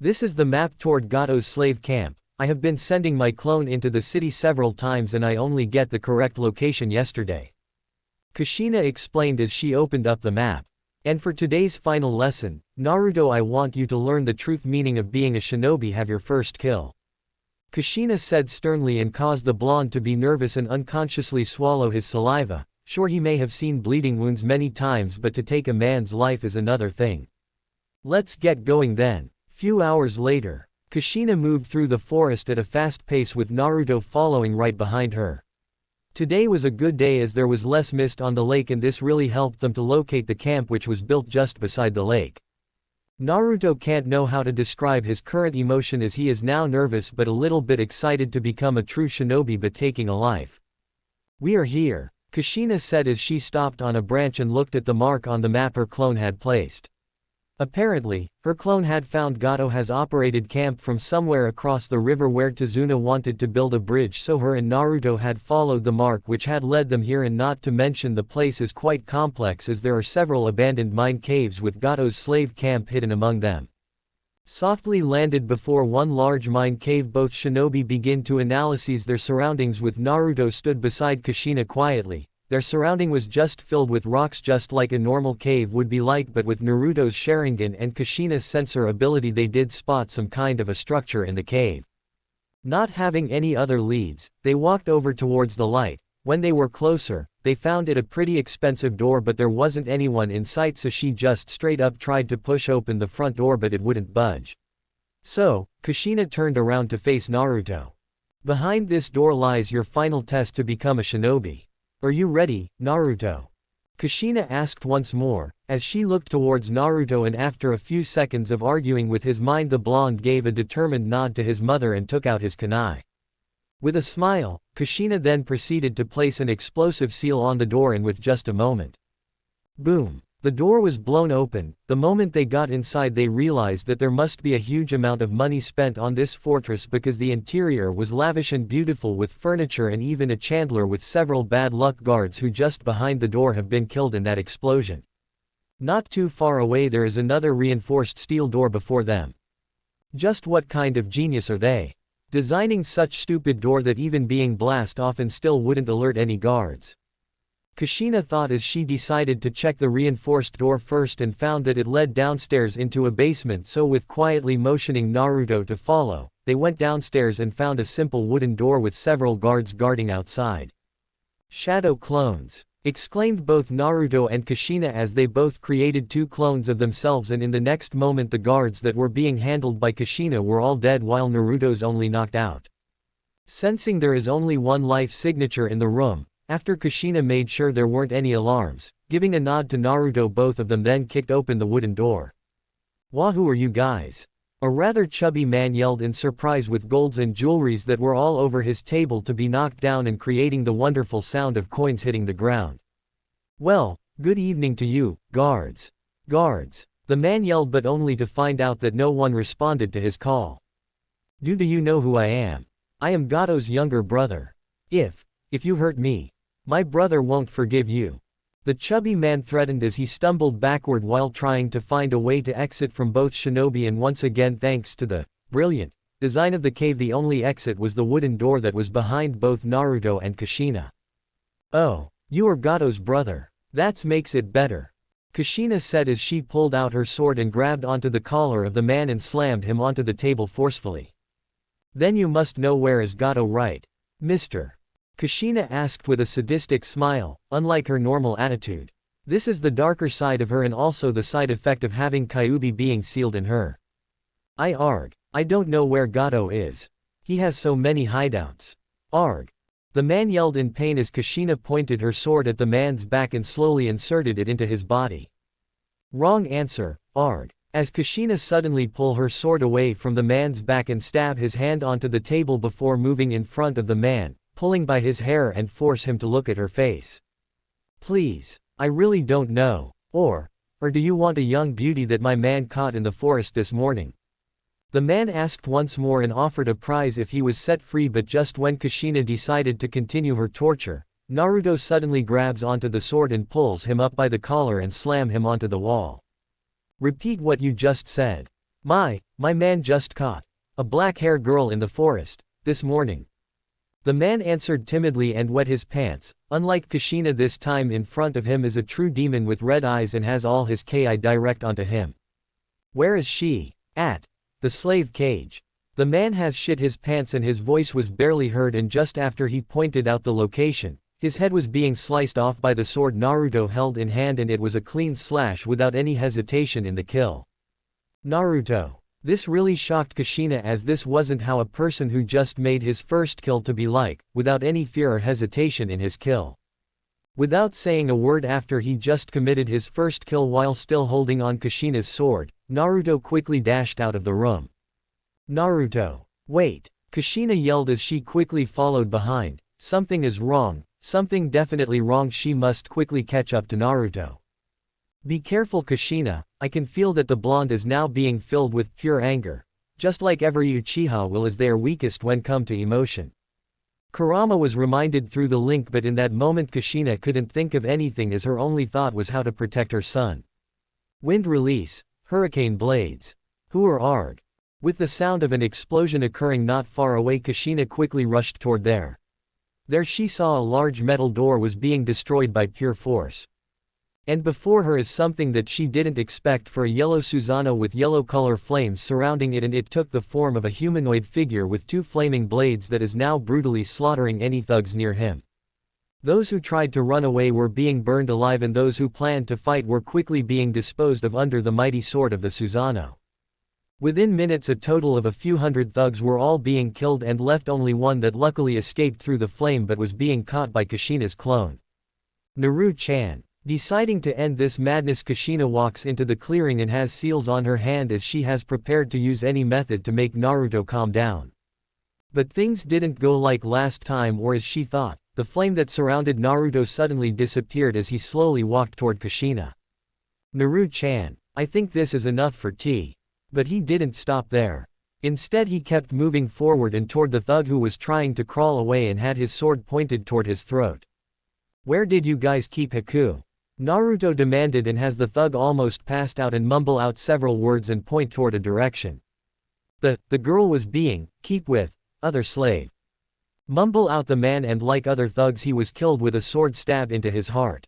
S1: This is the map toward Gato's slave camp. I have been sending my clone into the city several times and I only get the correct location yesterday. Kushina explained as she opened up the map. And for today's final lesson, Naruto, I want you to learn the truth meaning of being a shinobi. Have your first kill. Kushina said sternly and caused the blonde to be nervous and unconsciously swallow his saliva. Sure, he may have seen bleeding wounds many times, but to take a man's life is another thing. Let's get going then. Few hours later, Kushina moved through the forest at a fast pace with Naruto following right behind her. Today was a good day as there was less mist on the lake, and this really helped them to locate the camp, which was built just beside the lake. Naruto can't know how to describe his current emotion as he is now nervous but a little bit excited to become a true shinobi but taking a life. We are here, Kushina said as she stopped on a branch and looked at the mark on the map her clone had placed. Apparently, her clone had found Gato has operated camp from somewhere across the river where Tazuna wanted to build a bridge, so her and Naruto had followed the mark which had led them here, and not to mention the place is quite complex as there are several abandoned mine caves with Gato's slave camp hidden among them. Softly landed before one large mine cave, both shinobi begin to analyze their surroundings with Naruto stood beside Kushina quietly. Their surrounding was just filled with rocks just like a normal cave would be like, but with Naruto's Sharingan and Kushina's sensor ability they did spot some kind of a structure in the cave. Not having any other leads, they walked over towards the light. When they were closer, they found it a pretty expensive door, but there wasn't anyone in sight, so she just straight up tried to push open the front door but it wouldn't budge. So, Kushina turned around to face Naruto. Behind this door lies your final test to become a shinobi. Are you ready, Naruto? Kushina asked once more, as she looked towards Naruto, and after a few seconds of arguing with his mind the blonde gave a determined nod to his mother and took out his kunai. With a smile, Kushina then proceeded to place an explosive seal on the door, and with just a moment. Boom! The door was blown open. The moment they got inside they realized that there must be a huge amount of money spent on this fortress because the interior was lavish and beautiful with furniture and even a chandelier with several bad luck guards who just behind the door have been killed in that explosion. Not too far away there is another reinforced steel door before them. Just what kind of genius are they? Designing such stupid door that even being blast off and still wouldn't alert any guards. Kushina thought as she decided to check the reinforced door first and found that it led downstairs into a basement, so with quietly motioning Naruto to follow, they went downstairs and found a simple wooden door with several guards guarding outside. Shadow clones! Exclaimed both Naruto and Kushina as they both created two clones of themselves, and in the next moment the guards that were being handled by Kushina were all dead while Naruto's only knocked out. Sensing there is only one life signature in the room, after Kushina made sure there weren't any alarms, giving a nod to Naruto, both of them then kicked open the wooden door. "Wahoo, are you guys?" A rather chubby man yelled in surprise with golds and jewelries that were all over his table to be knocked down and creating the wonderful sound of coins hitting the ground. "Well, good evening to you, guards." "Guards," the man yelled, but only to find out that no one responded to his call. Do you know who I am? I am Gato's younger brother. If you hurt me, my brother won't forgive you." The chubby man threatened as he stumbled backward while trying to find a way to exit from both shinobi, and once again thanks to the brilliant design of the cave the only exit was the wooden door that was behind both Naruto and Kushina. "Oh, you are Gato's brother. That makes it better," Kushina said as she pulled out her sword and grabbed onto the collar of the man and slammed him onto the table forcefully. "Then you must know where is Gato, right, Mr.?" Kushina asked with a sadistic smile, unlike her normal attitude. This is the darker side of her and also the side effect of having Kyuubi being sealed in her. I don't know where Gato is. He has so many hideouts. Arg. The man yelled in pain as Kushina pointed her sword at the man's back and slowly inserted it into his body. Wrong answer, arg. As Kushina suddenly pulled her sword away from the man's back and stabbed his hand onto the table before moving in front of the man, pulling by his hair and force him to look at her face. "Please, I really don't know. Or do you want a young beauty that my man caught in the forest this morning?" The man asked once more and offered a prize if he was set free, but just when Kushina decided to continue her torture, Naruto suddenly grabs onto the sword and pulls him up by the collar and slam him onto the wall. Repeat what you just said. My man just caught a black-haired girl in the forest, this morning. The man answered timidly and wet his pants. Unlike Kushina, this time in front of him is a true demon with red eyes and has all his ki direct onto him. Where is she? At the slave cage. The man has shit his pants and his voice was barely heard, and just after he pointed out the location, his head was being sliced off by the sword Naruto held in hand, and it was a clean slash without any hesitation in the kill. Naruto. This really shocked Kushina, as this wasn't how a person who just made his first kill to be like, without any fear or hesitation in his kill. Without saying a word after he just committed his first kill while still holding on Kushina's sword, Naruto quickly dashed out of the room. Naruto. Wait. Kushina yelled as she quickly followed behind. Something is wrong, something definitely wrong. She must quickly catch up to Naruto. Be careful, Kushina. I can feel that the blonde is now being filled with pure anger, just like every Uchiha will as they are weakest when come to emotion. Kurama was reminded through the link, but in that moment Kushina couldn't think of anything, as her only thought was how to protect her son. Wind release. Hurricane blades. Hooar arg. With the sound of an explosion occurring not far away, Kushina quickly rushed toward there. There she saw a large metal door was being destroyed by pure force. And before her is something that she didn't expect, for a yellow Susanoo with yellow color flames surrounding it, and it took the form of a humanoid figure with two flaming blades that is now brutally slaughtering any thugs near him. Those who tried to run away were being burned alive, and those who planned to fight were quickly being disposed of under the mighty sword of the Susanoo. Within minutes a total of a few hundred thugs were all being killed, and left only one that luckily escaped through the flame but was being caught by Kushina's clone. Naru-chan. Deciding to end this madness, Kushina walks into the clearing and has seals on her hand, as she has prepared to use any method to make Naruto calm down. But things didn't go like last time, or as she thought. The flame that surrounded Naruto suddenly disappeared as he slowly walked toward Kushina. Naru-chan, I think this is enough for tea. But he didn't stop there. Instead he kept moving forward and toward the thug who was trying to crawl away and had his sword pointed toward his throat. Where did you guys keep Haku? Naruto demanded, and has the thug almost passed out and mumble out several words and point toward a direction. The girl was being, keep with, other slave. Mumble out the man, and like other thugs he was killed with a sword stabbed into his heart.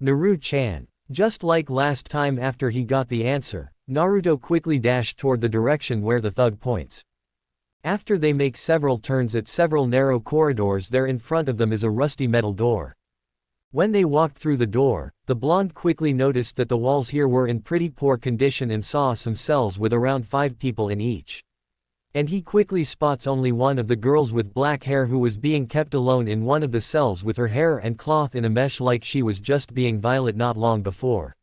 S1: Naru-chan. Just like last time, after he got the answer, Naruto quickly dashed toward the direction where the thug points. After they make several turns at several narrow corridors, there in front of them is a rusty metal door. When they walked through the door, the blonde quickly noticed that the walls here were in pretty poor condition and saw some cells with around 5 people in each. And he quickly spots only one of the girls with black hair who was being kept alone in one of the cells with her hair and cloth in a mesh like she was just being Violet not long before.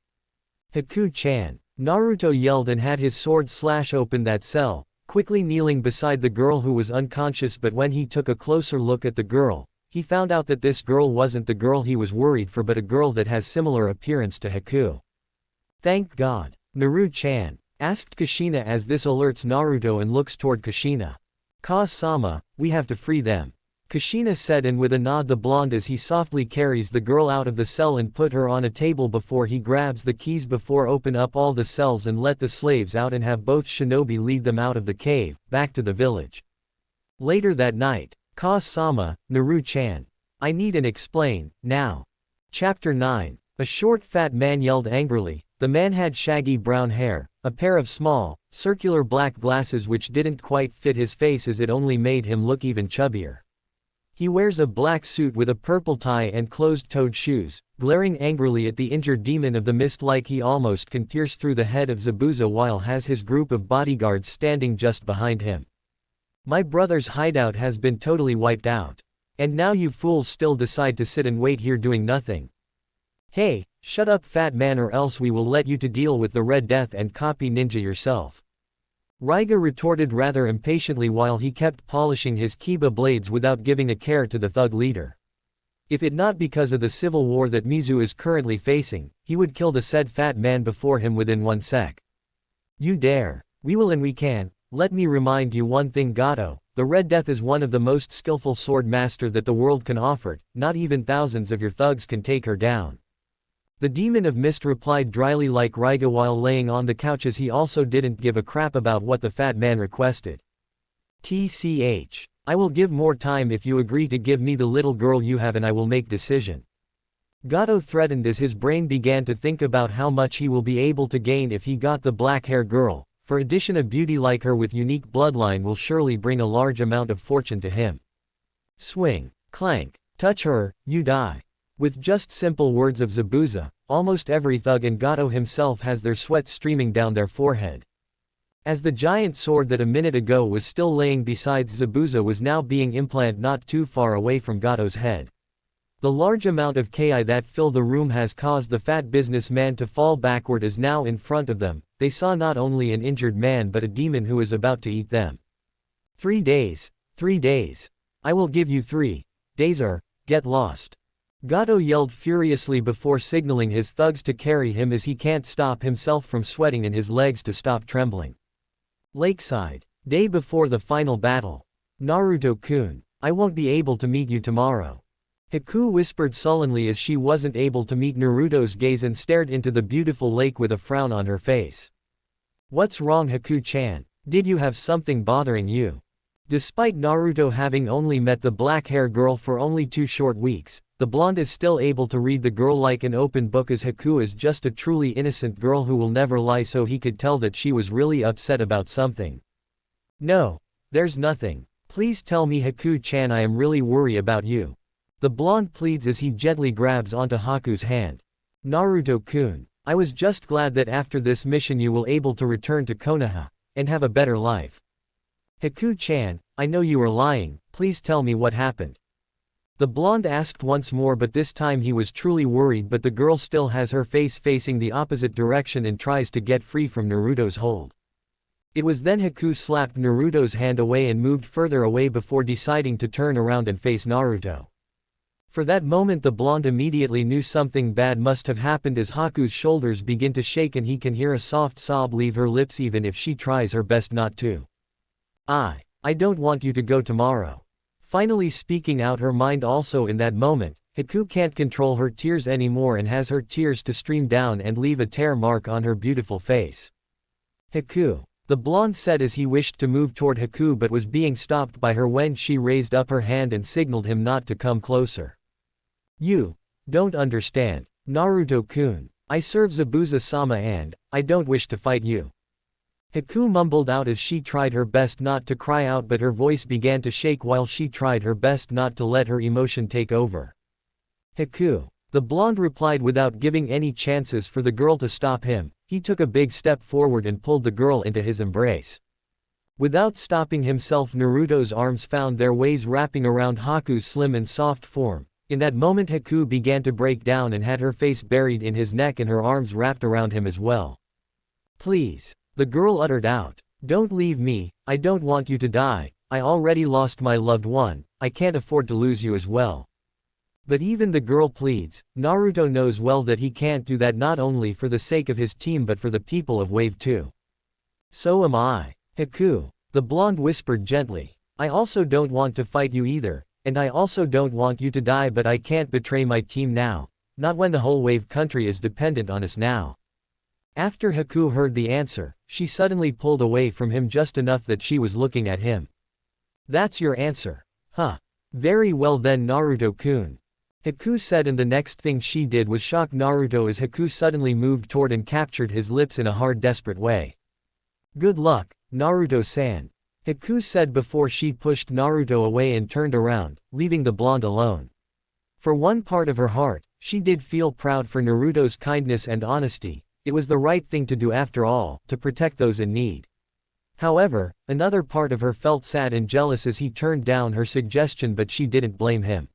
S1: Haku-chan. Naruto yelled and had his sword slash open that cell, quickly kneeling beside the girl who was unconscious, but when he took a closer look at the girl, he found out that this girl wasn't the girl he was worried for, but a girl that has similar appearance to Haku. Thank God. Naru-chan. Asked Kushina as this alerts Naruto and looks toward Kushina. Ka-sama, we have to free them. Kushina said, and with a nod the blonde as he softly carries the girl out of the cell and put her on a table before he grabs the keys before open up all the cells and let the slaves out and have both shinobi lead them out of the cave, back to the village. Later that night. Ka-sama, Naru-chan. I need an explain, now. Chapter 9. A short fat man yelled angrily. The man had shaggy brown hair, a pair of small, circular black glasses which didn't quite fit his face as it only made him look even chubbier. He wears a black suit with a purple tie and closed-toed shoes, glaring angrily at the injured demon of the mist like he almost can pierce through the head of Zabuza, while has his group of bodyguards standing just behind him. My brother's hideout has been totally wiped out. And now you fools still decide to sit and wait here doing nothing. Hey, shut up fat man, or else we will let you to deal with the Red Death and copy ninja yourself. Raiga retorted rather impatiently while he kept polishing his kiba blades without giving a care to the thug leader. If it not because of the civil war that Mizu is currently facing, he would kill the said fat man before him within 1 sec. You dare. We will and we can. Let me remind you one thing, Gato. The Red Death is one of the most skillful sword master that the world can offer, not even thousands of your thugs can take her down. The Demon of Mist replied dryly like Raiga while laying on the couch, as he also didn't give a crap about what the fat man requested. TCH. I will give more time if you agree to give me the little girl you have, and I will make decision. Gato threatened as his brain began to think about how much he will be able to gain if he got the black hair girl, for addition a beauty like her with unique bloodline will surely bring a large amount of fortune to him. Swing. Clank. Touch her, you die. With just simple words of Zabuza, almost every thug and Gato himself has their sweat streaming down their forehead. As the giant sword that a minute ago was still laying beside Zabuza was now being implanted not too far away from Gato's head. The large amount of Ki that filled the room has caused the fat businessman to fall backward, as now in front of them, they saw not only an injured man but a demon who is about to eat them. 3 days. 3 days. I will give you 3 days or get lost. Gato yelled furiously before signaling his thugs to carry him, as he can't stop himself from sweating and his legs to stop trembling. Lakeside. Day before the final battle. Naruto-kun, I won't be able to meet you tomorrow. Haku whispered sullenly as she wasn't able to meet Naruto's gaze and stared into the beautiful lake with a frown on her face. What's wrong, Haku-chan? Did you have something bothering you? Despite Naruto having only met the black hair girl for only 2 short weeks, the blonde is still able to read the girl like an open book, as Haku is just a truly innocent girl who will never lie, so he could tell that she was really upset about something. No, there's nothing. Please tell me, Haku-chan, I am really worried about you. The blonde pleads as he gently grabs onto Haku's hand. Naruto-kun, I was just glad that after this mission you will able to return to Konoha and have a better life. Haku-chan, I know you are lying, please tell me what happened. The blonde asked once more, but this time he was truly worried, but the girl still has her face facing the opposite direction and tries to get free from Naruto's hold. It was then Haku slapped Naruto's hand away and moved further away before deciding to turn around and face Naruto. For that moment the blonde immediately knew something bad must have happened, as Haku's shoulders begin to shake and he can hear a soft sob leave her lips even if she tries her best not to. I don't want you to go tomorrow. Finally speaking out her mind also in that moment, Haku can't control her tears anymore and has her tears to stream down and leave a tear mark on her beautiful face. Haku, the blonde said as he wished to move toward Haku but was being stopped by her when she raised up her hand and signaled him not to come closer. You don't understand, Naruto-kun. I serve Zabuza-sama and I don't wish to fight you. Haku mumbled out as she tried her best not to cry out, but her voice began to shake while she tried her best not to let her emotion take over. Haku, the blonde replied without giving any chances for the girl to stop him. He took a big step forward and pulled the girl into his embrace. Without stopping himself, Naruto's arms found their ways wrapping around Haku's slim and soft form. In that moment Haku began to break down and had her face buried in his neck and her arms wrapped around him as well. Please, the girl uttered out. Don't leave me, I don't want you to die, I already lost my loved one, I can't afford to lose you as well. But even the girl pleads. Naruto knows well that he can't do that, not only for the sake of his team but for the people of Wave 2. So am I. Haku, the blonde whispered gently. I also don't want to fight you either. And I also don't want you to die, but I can't betray my team now. Not when the whole Wave country is dependent on us now. After Haku heard the answer, she suddenly pulled away from him just enough that she was looking at him. That's your answer? Huh. Very well then, Naruto-kun. Haku said, and the next thing she did was shock Naruto as Haku suddenly moved toward and captured his lips in a hard, desperate way. Good luck, Naruto-san. Haku said before she pushed Naruto away and turned around, leaving the blonde alone. For one part of her heart, she did feel proud for Naruto's kindness and honesty. It was the right thing to do after all, to protect those in need. However, another part of her felt sad and jealous as he turned down her suggestion, but she didn't blame him.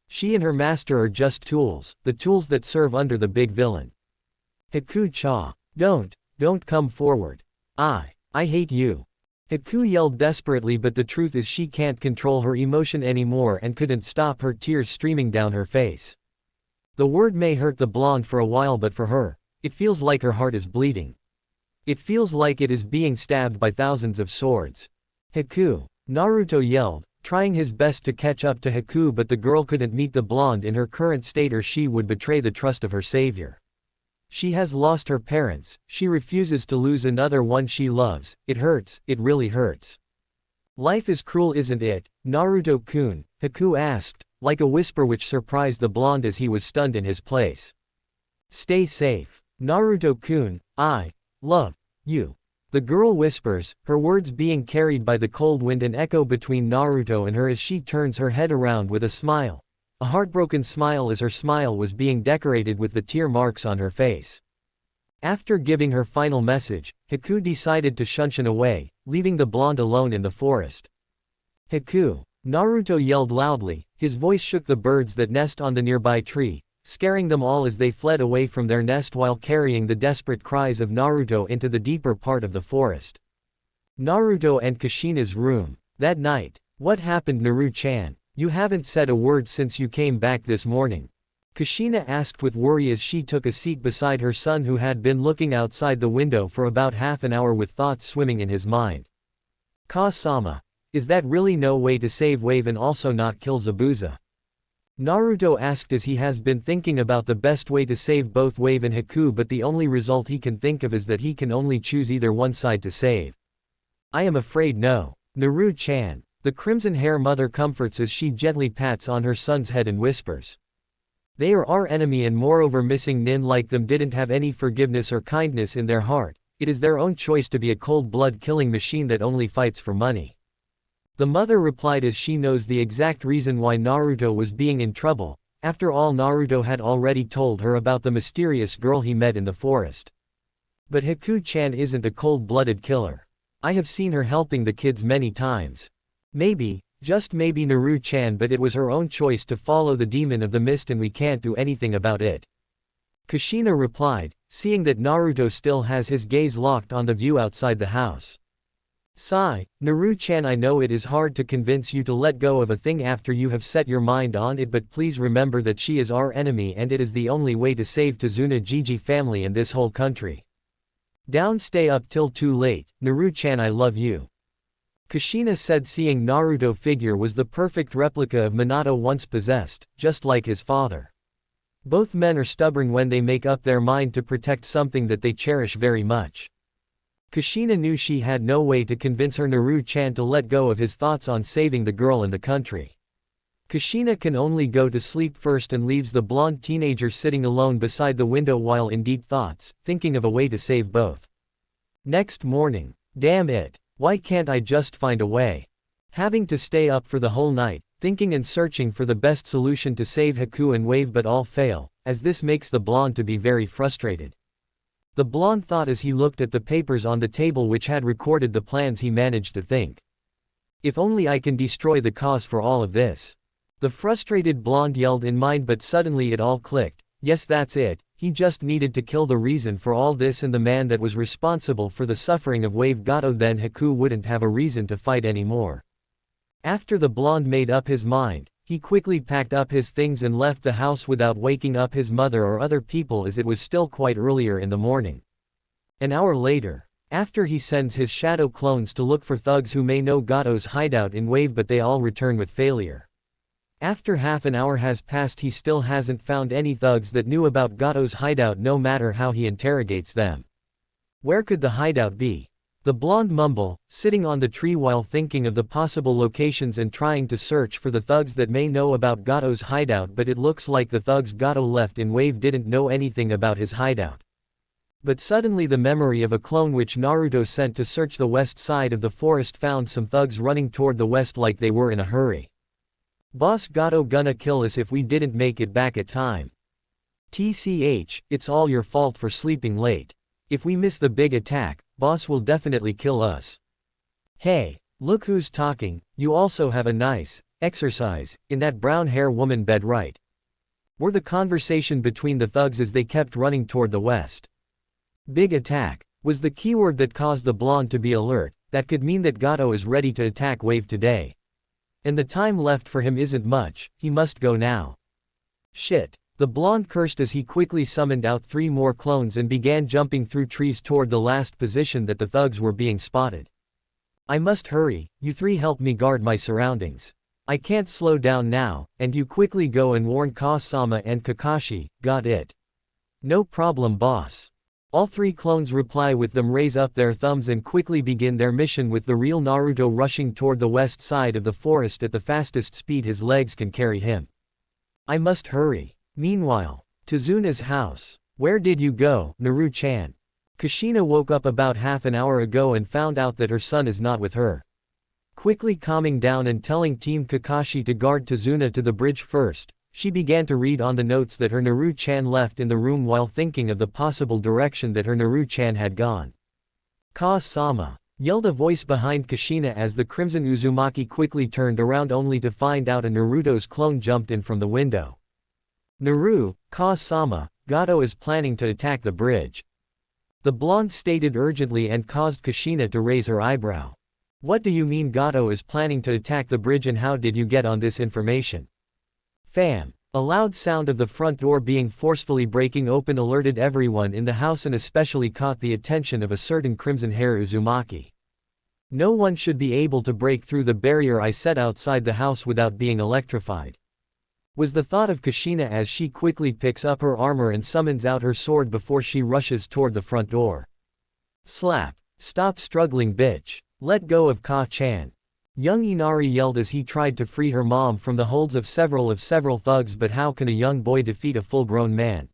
S1: She and her master are just tools, the tools that serve under the big villain. Haku-cha, don't come forward. I hate you. Haku yelled desperately, but the truth is she can't control her emotion anymore and couldn't stop her tears streaming down her face. The word may hurt the blonde for a while, but for her, it feels like her heart is bleeding. It feels like it is being stabbed by thousands of swords. Haku. Naruto yelled, trying his best to catch up to Haku, but the girl couldn't meet the blonde in her current state or she would betray the trust of her savior. She has lost her parents, she refuses to lose another one she loves, it hurts, it really hurts. Life is cruel, isn't it, Naruto-kun? Haku asked, like a whisper which surprised the blonde as he was stunned in his place. Stay safe. Naruto-kun, I love you. The girl whispers, her words being carried by the cold wind and echo between Naruto and her as she turns her head around with a smile. A heartbroken smile, as her smile was being decorated with the tear marks on her face. After giving her final message, Haku decided to shunshun away, leaving the blonde alone in the forest. Haku. Naruto yelled loudly, his voice shook the birds that nest on the nearby tree, scaring them all as they fled away from their nest while carrying the desperate cries of Naruto into the deeper part of the forest. Naruto and Kushina's room. That night. What happened, Naru-chan? You haven't said a word since you came back this morning. Kushina asked with worry as she took a seat beside her son, who had been looking outside the window for about half an hour with thoughts swimming in his mind. Ka-sama. Is that really no way to save Wave and also not kill Zabuza? Naruto asked as he has been thinking about the best way to save both Wave and Haku, but the only result he can think of is that he can only choose either one side to save. I am afraid no. Naru-chan. The crimson hair mother comforts as she gently pats on her son's head and whispers. They are our enemy, and moreover missing nin like them didn't have any forgiveness or kindness in their heart. It is their own choice to be a cold-blood killing machine that only fights for money. The mother replied as she knows the exact reason why Naruto was being in trouble. After all, Naruto had already told her about the mysterious girl he met in the forest. But Haku-chan isn't a cold-blooded killer. I have seen her helping the kids many times. Maybe, just maybe, Naru-chan, but it was her own choice to follow the demon of the mist and we can't do anything about it. Kushina replied, seeing that Naruto still has his gaze locked on the view outside the house. Sigh. Naru-chan, I know it is hard to convince you to let go of a thing after you have set your mind on it, but please remember that she is our enemy and it is the only way to save Tazuna Gigi family and this whole country. Don't stay up till too late, Naru-chan, I love you. Kushina said, seeing Naruto figure was the perfect replica of Minato once possessed, just like his father. Both men are stubborn when they make up their mind to protect something that they cherish very much. Kushina knew she had no way to convince her Naru-chan to let go of his thoughts on saving the girl and the country. Kushina can only go to sleep first and leaves the blonde teenager sitting alone beside the window while in deep thoughts, thinking of a way to save both. Next morning. Damn it. Why can't I just find a way? Having to stay up for the whole night, thinking and searching for the best solution to save Haku and Wave, but all fail, as this makes the blonde to be very frustrated. The blonde thought as he looked at the papers on the table which had recorded the plans. He managed to think. If only I can destroy the cause for all of this. The frustrated blonde yelled in mind, but suddenly it all clicked. Yes, that's it. He just needed to kill the reason for all this and the man that was responsible for the suffering of Wave Gato, then Haku wouldn't have a reason to fight anymore. After the blonde made up his mind, he quickly packed up his things and left the house without waking up his mother or other people, as it was still quite earlier in the morning. An hour later, after he sends his shadow clones to look for thugs who may know Gato's hideout in Wave, but they all return with failure. After half an hour has passed, he still hasn't found any thugs that knew about Gato's hideout, no matter how he interrogates them. Where could the hideout be? The blonde mumble, sitting on the tree while thinking of the possible locations and trying to search for the thugs that may know about Gato's hideout, but it looks like the thugs Gato left in Wave didn't know anything about his hideout. But suddenly the memory of a clone which Naruto sent to search the west side of the forest found some thugs running toward the west like they were in a hurry. Boss Gato gonna kill us if we didn't make it back at time. TCH, it's all your fault for sleeping late. If we miss the big attack, boss will definitely kill us. Hey, look who's talking, you also have a nice exercise in that brown hair woman bed, right? Were the conversation between the thugs as they kept running toward the west. Big attack was the keyword that caused the blonde to be alert. That could mean that Gato is ready to attack Wave today. And the time left for him isn't much, he must go now. Shit. The blonde cursed as he quickly summoned out 3 more clones and began jumping through trees toward the last position that the thugs were being spotted. I must hurry, you 3 help me guard my surroundings. I can't slow down now, and you quickly go and warn Ka-sama and Kakashi, got it? No problem boss. All 3 clones reply with them raise up their thumbs and quickly begin their mission with the real Naruto rushing toward the west side of the forest at the fastest speed his legs can carry him. I must hurry. Meanwhile, Tazuna's house. Where did you go, Naru-chan? Kushina woke up about half an hour ago and found out that her son is not with her. Quickly calming down and telling Team Kakashi to guard Tazuna to the bridge first, she began to read on the notes that her Naru-chan left in the room while thinking of the possible direction that her Naru-chan had gone. Ka-sama, yelled a voice behind Kushina as the Crimson Uzumaki quickly turned around only to find out a Naruto's clone jumped in from the window. Naru, Ka-sama, Gato is planning to attack the bridge. The blonde stated urgently and caused Kushina to raise her eyebrow. What do you mean Gato is planning to attack the bridge and how did you get on this information? Fam. A loud sound of the front door being forcefully breaking open alerted everyone in the house and especially caught the attention of a certain crimson hair Uzumaki. No one should be able to break through the barrier I set outside the house without being electrified. Was the thought of Kushina as she quickly picks up her armor and summons out her sword before she rushes toward the front door. Slap. Stop struggling bitch. Let go of Ka-chan. Young Inari yelled as he tried to free her mom from the holds of several thugs, but how can a young boy defeat a full-grown man?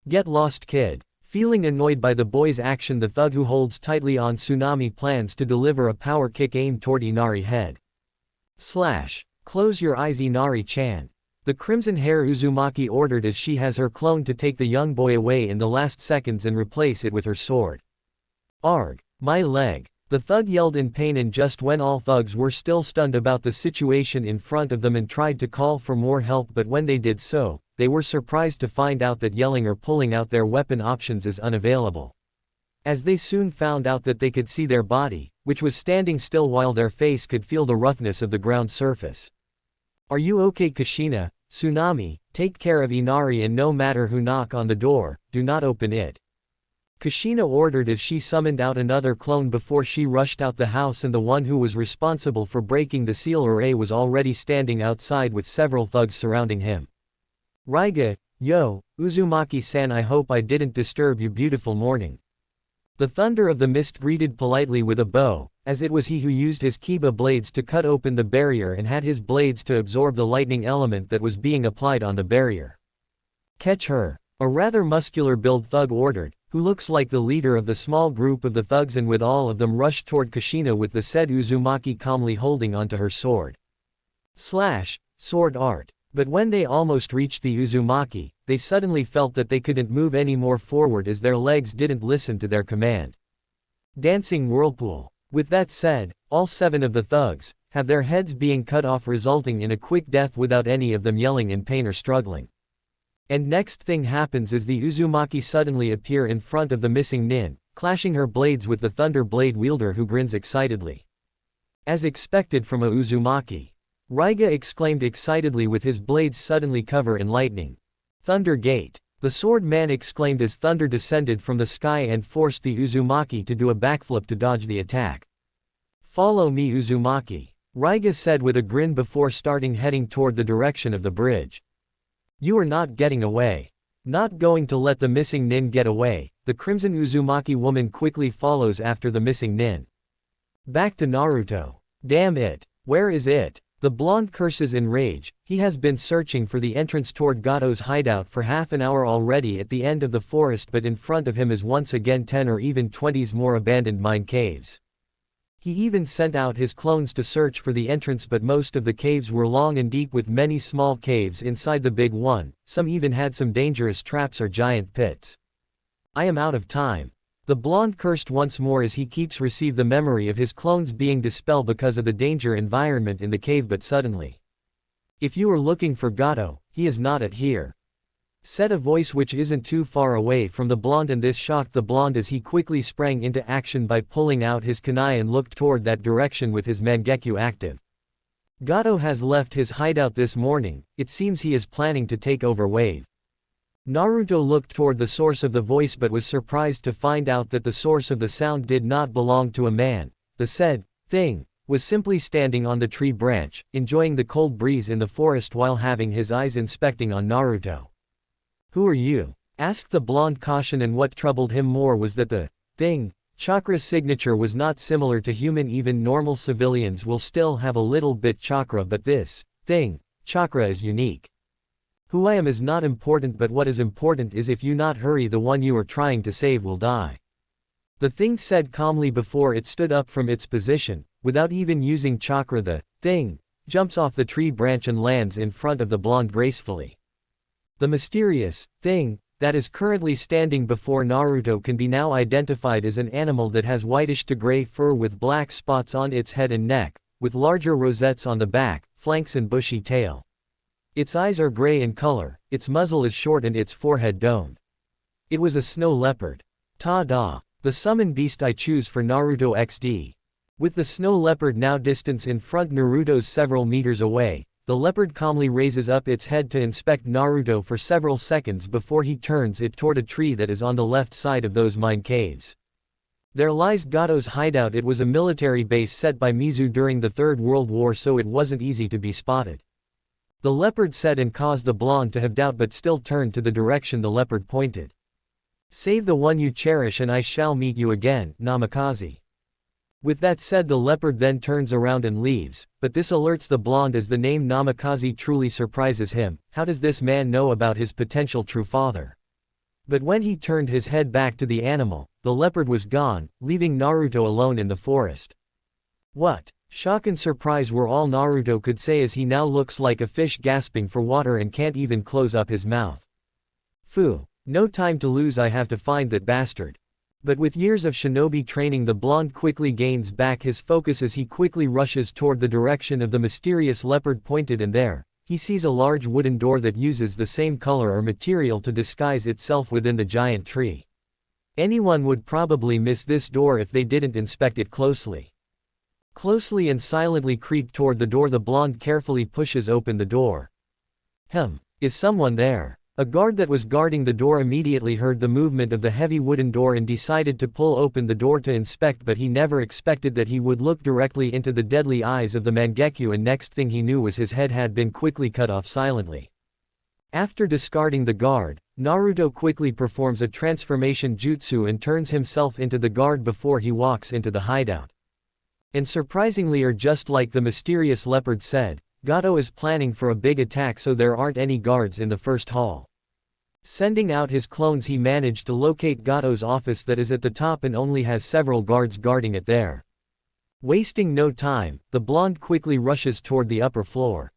S1: Get lost kid. Feeling annoyed by the boy's action, the thug who holds tightly on Tsunami plans to deliver a power kick aimed toward Inari head. Slash. Close your eyes Inari-chan. The crimson hair Uzumaki ordered as she has her clone to take the young boy away in the last seconds and replace it with her sword. Arg. My leg. The thug yelled in pain, and just when all thugs were still stunned about the situation in front of them and tried to call for more help, but when they did so, they were surprised to find out that yelling or pulling out their weapon options is unavailable. As they soon found out that they could see their body, which was standing still while their face could feel the roughness of the ground surface. Are you okay Kushina? Tsunami, take care of Inari and no matter who knock on the door, do not open it. Kushina ordered as she summoned out another clone before she rushed out the house, and the one who was responsible for breaking the seal array was already standing outside with several thugs surrounding him. Raiga, yo, Uzumaki-san, I hope I didn't disturb you beautiful morning. The Thunder of the Mist greeted politely with a bow, as it was he who used his Kiba blades to cut open the barrier and had his blades to absorb the lightning element that was being applied on the barrier. Catch her, a rather muscular build thug ordered, who looks like the leader of the small group of the thugs, and with all of them rushed toward Kushina with the said Uzumaki calmly holding onto her sword. Slash, sword art. But when they almost reached the Uzumaki, they suddenly felt that they couldn't move any more forward as their legs didn't listen to their command. Dancing whirlpool. With that said, all 7 of the thugs have their heads being cut off, resulting in a quick death without any of them yelling in pain or struggling. And next thing happens is the Uzumaki suddenly appear in front of the missing nin, clashing her blades with the thunder blade wielder who grins excitedly. As expected from a Uzumaki. Raiga exclaimed excitedly with his blades suddenly cover in lightning. Thunder Gate. The sword man exclaimed as thunder descended from the sky and forced the Uzumaki to do a backflip to dodge the attack. Follow me Uzumaki. Raiga said with a grin before starting heading toward the direction of the bridge. You are not getting away. Not going to let the missing nin get away. The crimson Uzumaki woman quickly follows after the missing nin. Back to Naruto. Damn it. Where is it? The blonde curses in rage. He has been searching for the entrance toward Gato's hideout for half an hour already at the end of the forest, but in front of him is once again 10 or even 20 more abandoned mine caves. He even sent out his clones to search for the entrance, but most of the caves were long and deep with many small caves inside the big one, some even had some dangerous traps or giant pits. I am out of time. The blonde cursed once more as he keeps receive the memory of his clones being dispelled because of the danger environment in the cave, but suddenly. If you are looking for Gato, he is not at here. Said a voice which isn't too far away from the blonde, and this shocked the blonde as he quickly sprang into action by pulling out his kunai and looked toward that direction with his Mangekyo active. Gato has left his hideout this morning. It seems he is planning to take over Wave. Naruto looked toward the source of the voice but was surprised to find out that the source of the sound did not belong to a man. The said thing was simply standing on the tree branch, enjoying the cold breeze in the forest while having his eyes inspecting on Naruto. "Who are you?" asked the blonde Kushina, and what troubled him more was that the thing chakra signature was not similar to human. Even normal civilians will still have a little bit chakra, but this thing chakra is unique. "Who I am is not important, but what is important is if you not hurry, the one you are trying to save will die," the thing said calmly before it stood up from its position. Without even using chakra, the thing jumps off the tree branch and lands in front of the blonde gracefully. The mysterious thing that is currently standing before Naruto can be now identified as an animal that has whitish to gray fur with black spots on its head and neck, with larger rosettes on the back, flanks and bushy tail. Its eyes are gray in color, its muzzle is short and its forehead domed. It was a snow leopard. Ta-da! The summon beast I choose for Naruto XD. With the snow leopard now distance in front Naruto's several meters away, the leopard calmly raises up its head to inspect Naruto for several seconds before he turns it toward a tree that is on the left side of those mine caves. There lies Gato's hideout. It was a military base set by Mizu during the Third World War, so it wasn't easy to be spotted. The leopard said and caused the blonde to have doubt but still turned to the direction the leopard pointed. "Save the one you cherish and I shall meet you again, Namikaze." With that said, the leopard then turns around and leaves, but this alerts the blonde as the name Namikaze truly surprises him. How does this man know about his potential true father? But when he turned his head back to the animal, the leopard was gone, leaving Naruto alone in the forest. What? Shock and surprise were all Naruto could say as he now looks like a fish gasping for water and can't even close up his mouth. Phew. No time to lose, I have to find that bastard. But with years of shinobi training, the blonde quickly gains back his focus as he quickly rushes toward the direction of the mysterious leopard pointed, and there, he sees a large wooden door that uses the same color or material to disguise itself within the giant tree. Anyone would probably miss this door if they didn't inspect it closely. Closely and silently creep toward the door. The blonde carefully pushes open the door. Is someone there? A guard that was guarding the door immediately heard the movement of the heavy wooden door and decided to pull open the door to inspect, but he never expected that he would look directly into the deadly eyes of the Mangekyo, and next thing he knew was his head had been quickly cut off silently. After discarding the guard, Naruto quickly performs a transformation jutsu and turns himself into the guard before he walks into the hideout. And surprisingly, or just like the mysterious leopard said, Gato is planning for a big attack, so there aren't any guards in the first hall. Sending out his clones, he managed to locate Gato's office that is at the top and only has several guards guarding it there. Wasting no time, the blonde quickly rushes toward the upper floor.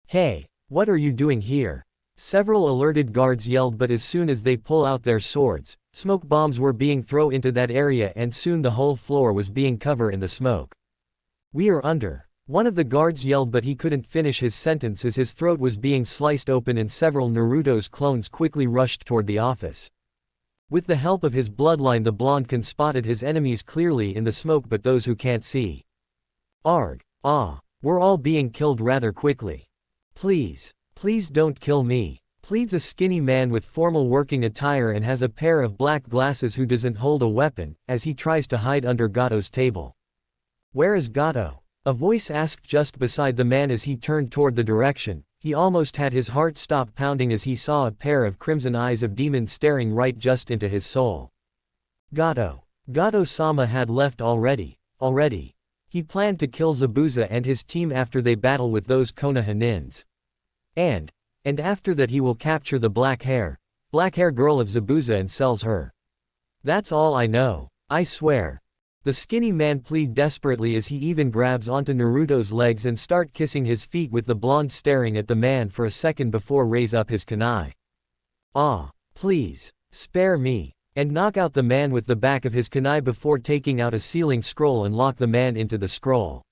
S1: "Hey, what are you doing here?" Several alerted guards yelled, but as soon as they pull out their swords, smoke bombs were being thrown into that area and soon the whole floor was being covered in the smoke. "We are under." One of the guards yelled, but he couldn't finish his sentence as his throat was being sliced open and several Naruto's clones quickly rushed toward the office. With the help of his bloodline, the blonde can spotted his enemies clearly in the smoke, but those who can't see. Arg. We're all being killed rather quickly. Please don't kill me," pleads a skinny man with formal working attire and has a pair of black glasses who doesn't hold a weapon, as he tries to hide under Gato's table. "Where is Gato?" a voice asked just beside the man as he turned toward the direction. He almost had his heart stop pounding as he saw a pair of crimson eyes of demons staring right just into his soul. Gato-sama had left already. He planned to kill Zabuza and his team after they battle with those Konoha ninjas. And after that he will capture the black hair girl of Zabuza and sells her. That's all I know, I swear. The skinny man plead desperately as he even grabs onto Naruto's legs and start kissing his feet, with the blonde staring at the man for a second before raise up his kunai. Please, spare me, and knock out the man with the back of his kunai before taking out a sealing scroll and lock the man into the scroll.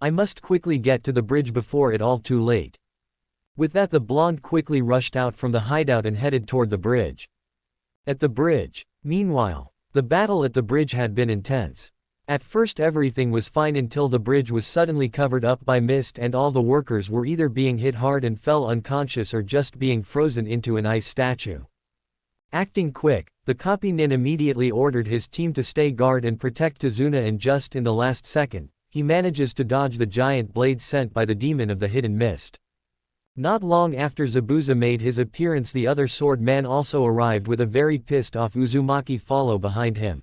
S1: I must quickly get to the bridge before it all too late. With that, the blonde quickly rushed out from the hideout and headed toward the bridge. At the bridge, meanwhile, the battle at the bridge had been intense. At first everything was fine until the bridge was suddenly covered up by mist and all the workers were either being hit hard and fell unconscious or just being frozen into an ice statue. Acting quick, the copy nin immediately ordered his team to stay guard and protect Tazuna, and just in the last second, he manages to dodge the giant blade sent by the demon of the hidden mist. Not long after Zabuza made his appearance, the other sword man also arrived with a very pissed off Uzumaki follow behind him.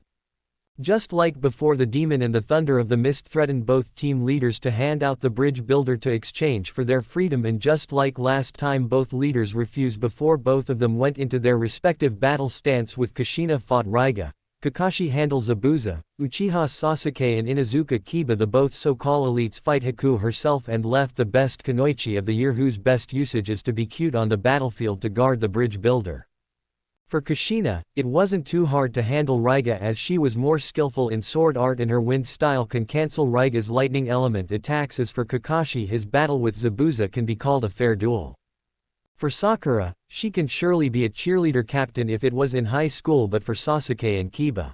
S1: Just like before, the demon and the thunder of the mist threatened both team leaders to hand out the bridge builder to exchange for their freedom, and just like last time, both leaders refused before both of them went into their respective battle stance. With Kushina fought Raiga, Kakashi handles Zabuza, Uchiha Sasuke and Inuzuka Kiba. The both so-called elites fight Haku herself and left the best kunoichi of the year, whose best usage is to be cute on the battlefield to guard the bridge builder. For Kushina, it wasn't too hard to handle Raiga, as she was more skillful in sword art and her wind style can cancel Raiga's lightning element attacks. As for Kakashi, his battle with Zabuza can be called a fair duel. For Sakura, she can surely be a cheerleader captain if it was in high school, but for Sasuke and Kiba,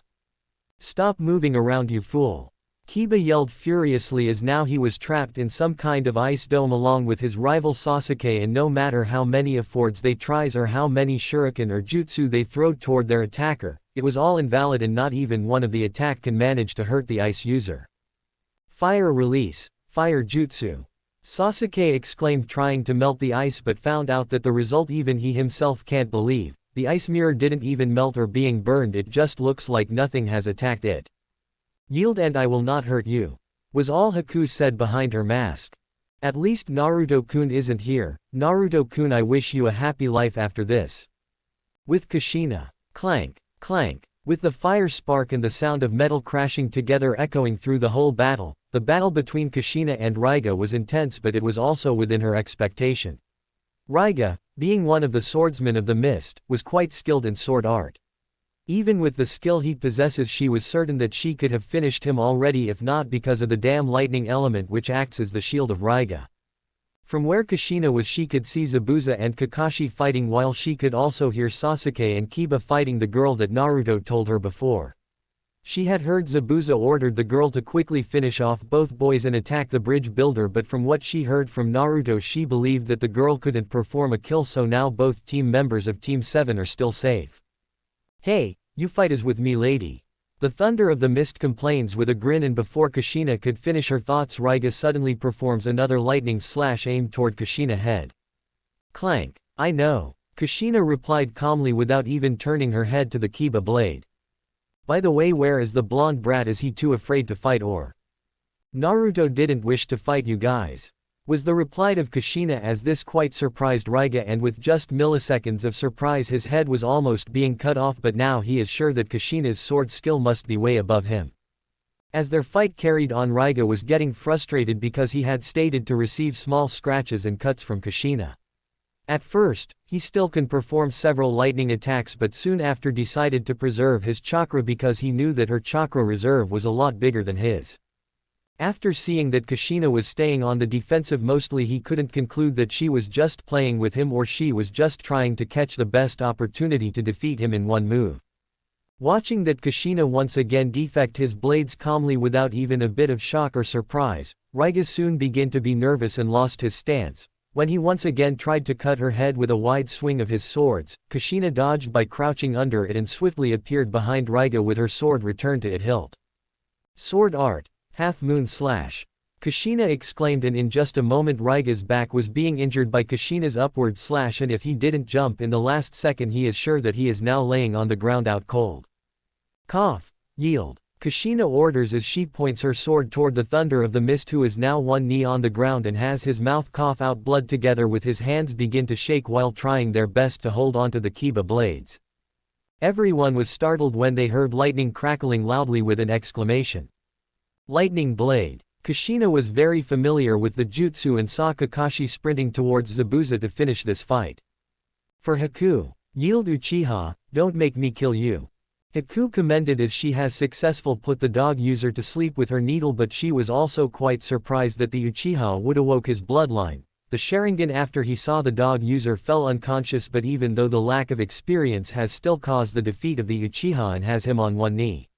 S1: "Stop moving around, you fool!" Kiba yelled furiously, as now he was trapped in some kind of ice dome along with his rival Sasuke, and no matter how many efforts they tries or how many shuriken or jutsu they throw toward their attacker, it was all invalid and not even one of the attack can manage to hurt the ice user. "Fire release, fire jutsu!" Sasuke exclaimed, trying to melt the ice, but found out that the result even he himself can't believe. The ice mirror didn't even melt or being burned, it just looks like nothing has attacked it. "Yield and I will not hurt you," was all Haku said behind her mask. "At least Naruto-kun isn't here. Naruto-kun, I wish you a happy life after this." With Kushina, clank, clank, with the fire spark and the sound of metal crashing together echoing through the whole battle, the battle between Kushina and Raiga was intense, but it was also within her expectation. Raiga, being one of the swordsmen of the mist, was quite skilled in sword art. Even with the skill he possesses, she was certain that she could have finished him already, if not because of the damn lightning element which acts as the shield of Raiga. From where Kushina was, she could see Zabuza and Kakashi fighting, while she could also hear Sasuke and Kiba fighting the girl that Naruto told her before. She had heard Zabuza ordered the girl to quickly finish off both boys and attack the bridge builder, but from what she heard from Naruto, she believed that the girl couldn't perform a kill, so now both team members of Team 7 are still safe. "Hey, you fight as with me, lady." The thunder of the mist complains with a grin, and before Kushina could finish her thoughts, Raiga suddenly performs another lightning slash aimed toward Kushina's head. Clank. "I know," Kushina replied calmly without even turning her head to the Kiba blade. "By the way, where is the blonde brat? Is he too afraid to fight, or?" "Naruto didn't wish to fight you guys," was the reply of Kushina, as this quite surprised Raiga, and with just milliseconds of surprise his head was almost being cut off, but now he is sure that Kushina's sword skill must be way above him. As their fight carried on, Raiga was getting frustrated because he had stated to receive small scratches and cuts from Kushina. At first, he still can perform several lightning attacks, but soon after decided to preserve his chakra because he knew that her chakra reserve was a lot bigger than his. After seeing that Kushina was staying on the defensive mostly, he couldn't conclude that she was just playing with him or she was just trying to catch the best opportunity to defeat him in one move. Watching that Kushina once again defect his blades calmly without even a bit of shock or surprise, Raiga soon began to be nervous and lost his stance. When he once again tried to cut her head with a wide swing of his swords, Kushina dodged by crouching under it and swiftly appeared behind Raiga with her sword returned to its hilt. "Sword art. Half moon slash," Kushina exclaimed, and in just a moment Raiga's back was being injured by Kushina's upward slash, and if he didn't jump in the last second, he is sure that he is now laying on the ground out cold. "Cough. Yield," Kushina orders as she points her sword toward the thunder of the mist, who is now one knee on the ground and has his mouth cough out blood together with his hands begin to shake while trying their best to hold onto the Kiba blades. Everyone was startled when they heard lightning crackling loudly with an exclamation. Lightning blade. Kushina was very familiar with the jutsu and saw Kakashi sprinting towards Zabuza to finish this fight. For Haku, "Yield Uchiha, don't make me kill you." Haku commended as she has successfully put the dog user to sleep with her needle, but she was also quite surprised that the Uchiha would awoke his bloodline. The Sharingan after he saw the dog user fell unconscious, but even though the lack of experience has still caused the defeat of the Uchiha and has him on one knee.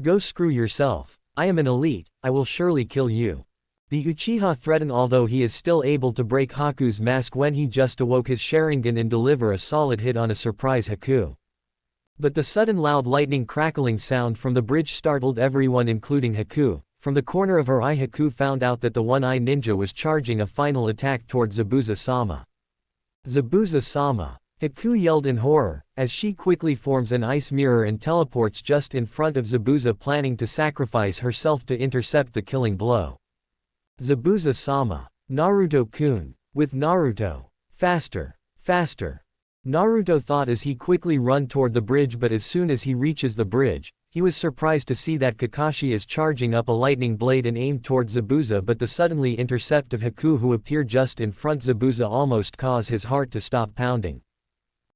S1: "Go screw yourself." I am an elite, I will surely kill you. The Uchiha threatened although he is still able to break Haku's mask when he just awoke his Sharingan and deliver a solid hit on a surprise Haku. But the sudden loud lightning crackling sound from the bridge startled everyone including Haku. From the corner of her eye Haku found out that the one-eye ninja was charging a final attack toward Zabuza-sama. Zabuza-sama! Haku yelled in horror, as she quickly forms an ice mirror and teleports just in front of Zabuza planning to sacrifice herself to intercept the killing blow. Zabuza-sama! Naruto-kun! With Naruto! Faster! Faster! Naruto thought as he quickly run toward the bridge, but as soon as he reaches the bridge, he was surprised to see that Kakashi is charging up a lightning blade and aimed toward Zabuza, but the suddenly intercept of Haku who appeared just in front Zabuza almost caused his heart to stop pounding.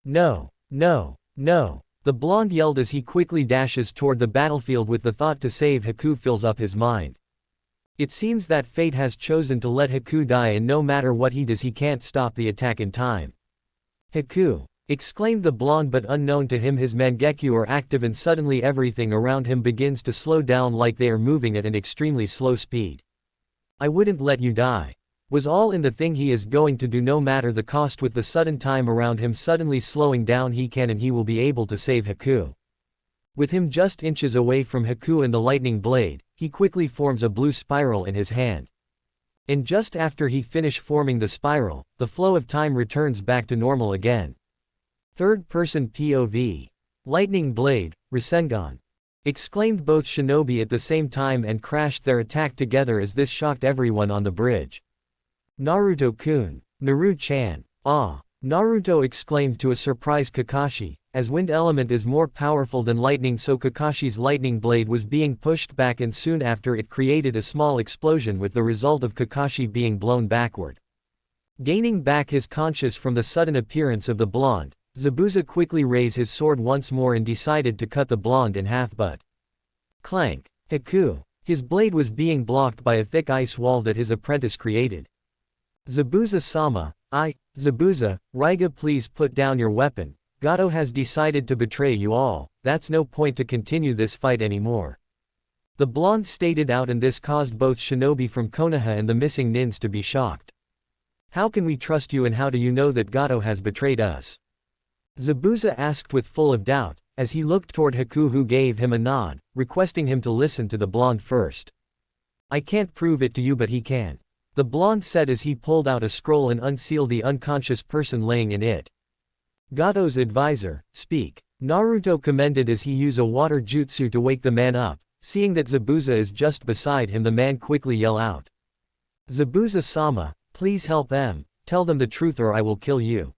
S1: No, no, no, the blonde yelled as he quickly dashes toward the battlefield with the thought to save Haku fills up his mind. It seems that fate has chosen to let Haku die, and no matter what he does he can't stop the attack in time. Haku! Exclaimed the blonde, but unknown to him his Mangekyu are active and suddenly everything around him begins to slow down like they are moving at an extremely slow speed. I wouldn't let you die. Was all in the thing he is going to do no matter the cost. With the sudden time around him suddenly slowing down he can and he will be able to save Haku. With him just inches away from Haku and the lightning blade, he quickly forms a blue spiral in his hand. And just after he finish forming the spiral, the flow of time returns back to normal again. Third-person POV. Lightning blade, Rasengan! Exclaimed both shinobi at the same time and crashed their attack together as this shocked everyone on the bridge. Naruto-kun! Naru-chan! Ah! Naruto exclaimed to a surprised Kakashi, as wind element is more powerful than lightning, so Kakashi's lightning blade was being pushed back and soon after it created a small explosion with the result of Kakashi being blown backward. Gaining back his conscience from the sudden appearance of the blonde, Zabuza quickly raised his sword once more and decided to cut the blonde in half, but clank! Haku! His blade was being blocked by a thick ice wall that his apprentice created. Zabuza-sama! Zabuza, Raiga, please put down your weapon. Gato has decided to betray you all, that's no point to continue this fight anymore. The blonde stated out, and this caused both shinobi from Konoha and the missing nins to be shocked. How can we trust you, and how do you know that Gato has betrayed us? Zabuza asked with full of doubt, as he looked toward Haku who gave him a nod, requesting him to listen to the blonde first. I can't prove it to you but he can. The blonde said as he pulled out a scroll and unsealed the unconscious person laying in it. Gato's advisor, speak. Naruto commended as he used a water jutsu to wake the man up. Seeing that Zabuza is just beside him, the man quickly yell out. Zabuza-sama, please help them, tell them the truth or I will kill you.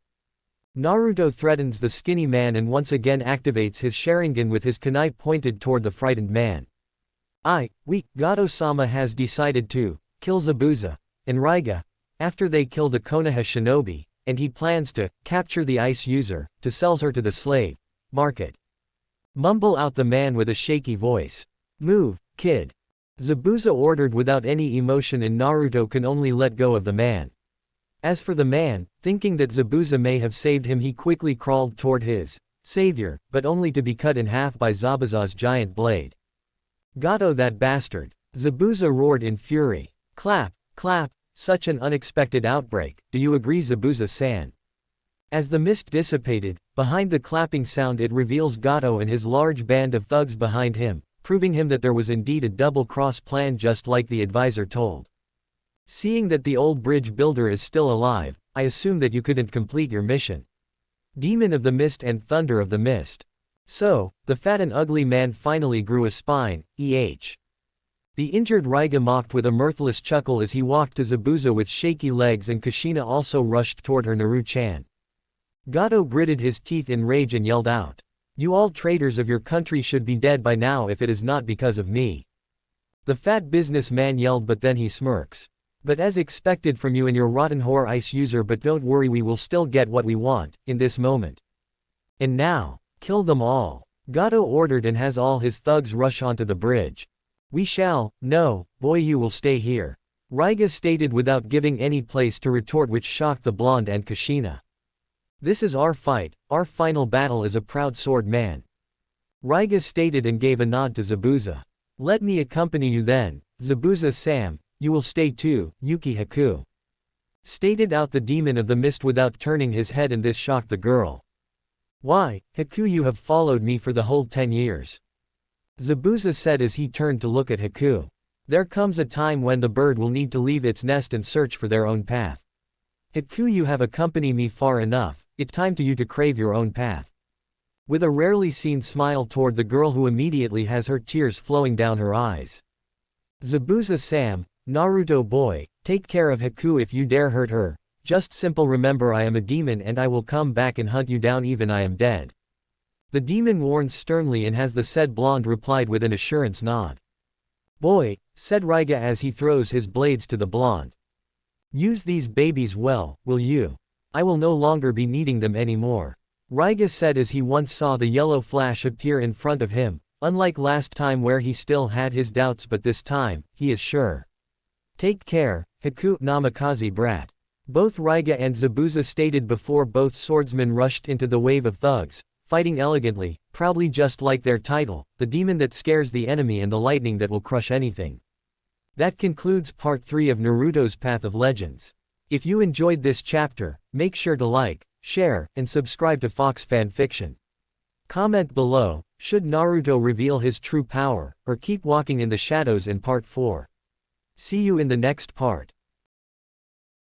S1: Naruto threatens the skinny man and once again activates his Sharingan with his kunai pointed toward the frightened man. Gato-sama has decided to kill Zabuza and Raiga after they kill the Konoha shinobi, and he plans to capture the ice user to sell her to the slave market. Mumble out the man with a shaky voice. Move, kid. Zabuza ordered without any emotion, and Naruto can only let go of the man. As for the man, thinking that Zabuza may have saved him, he quickly crawled toward his savior, but only to be cut in half by Zabuza's giant blade. Gato, that bastard! Zabuza roared in fury. Clap, clap, such an unexpected outbreak, do you agree, Zabuza-san? As the mist dissipated, behind the clapping sound it reveals Gato and his large band of thugs behind him, proving him that there was indeed a double-cross plan just like the advisor told. Seeing that the old bridge builder is still alive, I assume that you couldn't complete your mission. Demon of the mist and thunder of the mist. So, the fat and ugly man finally grew a spine, eh. The injured Raiga mocked with a mirthless chuckle as he walked to Zabuza with shaky legs, and Kushina also rushed toward her. Naru-chan. Gato gritted his teeth in rage and yelled out. You all traitors of your country should be dead by now if it is not because of me. The fat businessman yelled, but then he smirks. But as expected from you and your rotten whore ice user, but don't worry, we will still get what we want, in this moment. And now, kill them all. Gato ordered and has all his thugs rush onto the bridge. We shall, no, boy you will stay here. Raiga stated without giving any place to retort, which shocked the blonde and Kushina. This is our fight, our final battle as a proud sword man. Raiga stated and gave a nod to Zabuza. Let me accompany you then, Zabuza-sam, you will stay too, Yuki Haku. Stated out the demon of the mist without turning his head, and this shocked the girl. Why, Haku, you have followed me for the whole 10 years. Zabuza said as he turned to look at Haku. There comes a time when the bird will need to leave its nest and search for their own path. Haku, you have accompanied me far enough, it's time to you to crave your own path. With a rarely seen smile toward the girl who immediately has her tears flowing down her eyes. Zabuza-sam, Naruto boy, take care of Haku if you dare hurt her, just simple remember I am a demon and I will come back and hunt you down even I am dead. The demon warns sternly and has the said blonde replied with an assurance nod. Boy, said Raiga as he throws his blades to the blonde. Use these babies well, will you? I will no longer be needing them anymore. Raiga said as he once saw the yellow flash appear in front of him, unlike last time where he still had his doubts, but this time, he is sure. Take care, Haku Namikaze brat. Both Raiga and Zabuza stated before both swordsmen rushed into the wave of thugs, fighting elegantly, proudly just like their title, the demon that scares the enemy and the lightning that will crush anything. That concludes part 3 of Naruto's Path of Legends. If you enjoyed this chapter, make sure to like, share, and subscribe to Fox Fanfiction. Comment below, should Naruto reveal his true power, or keep walking in the shadows in part 4? See you in the next part.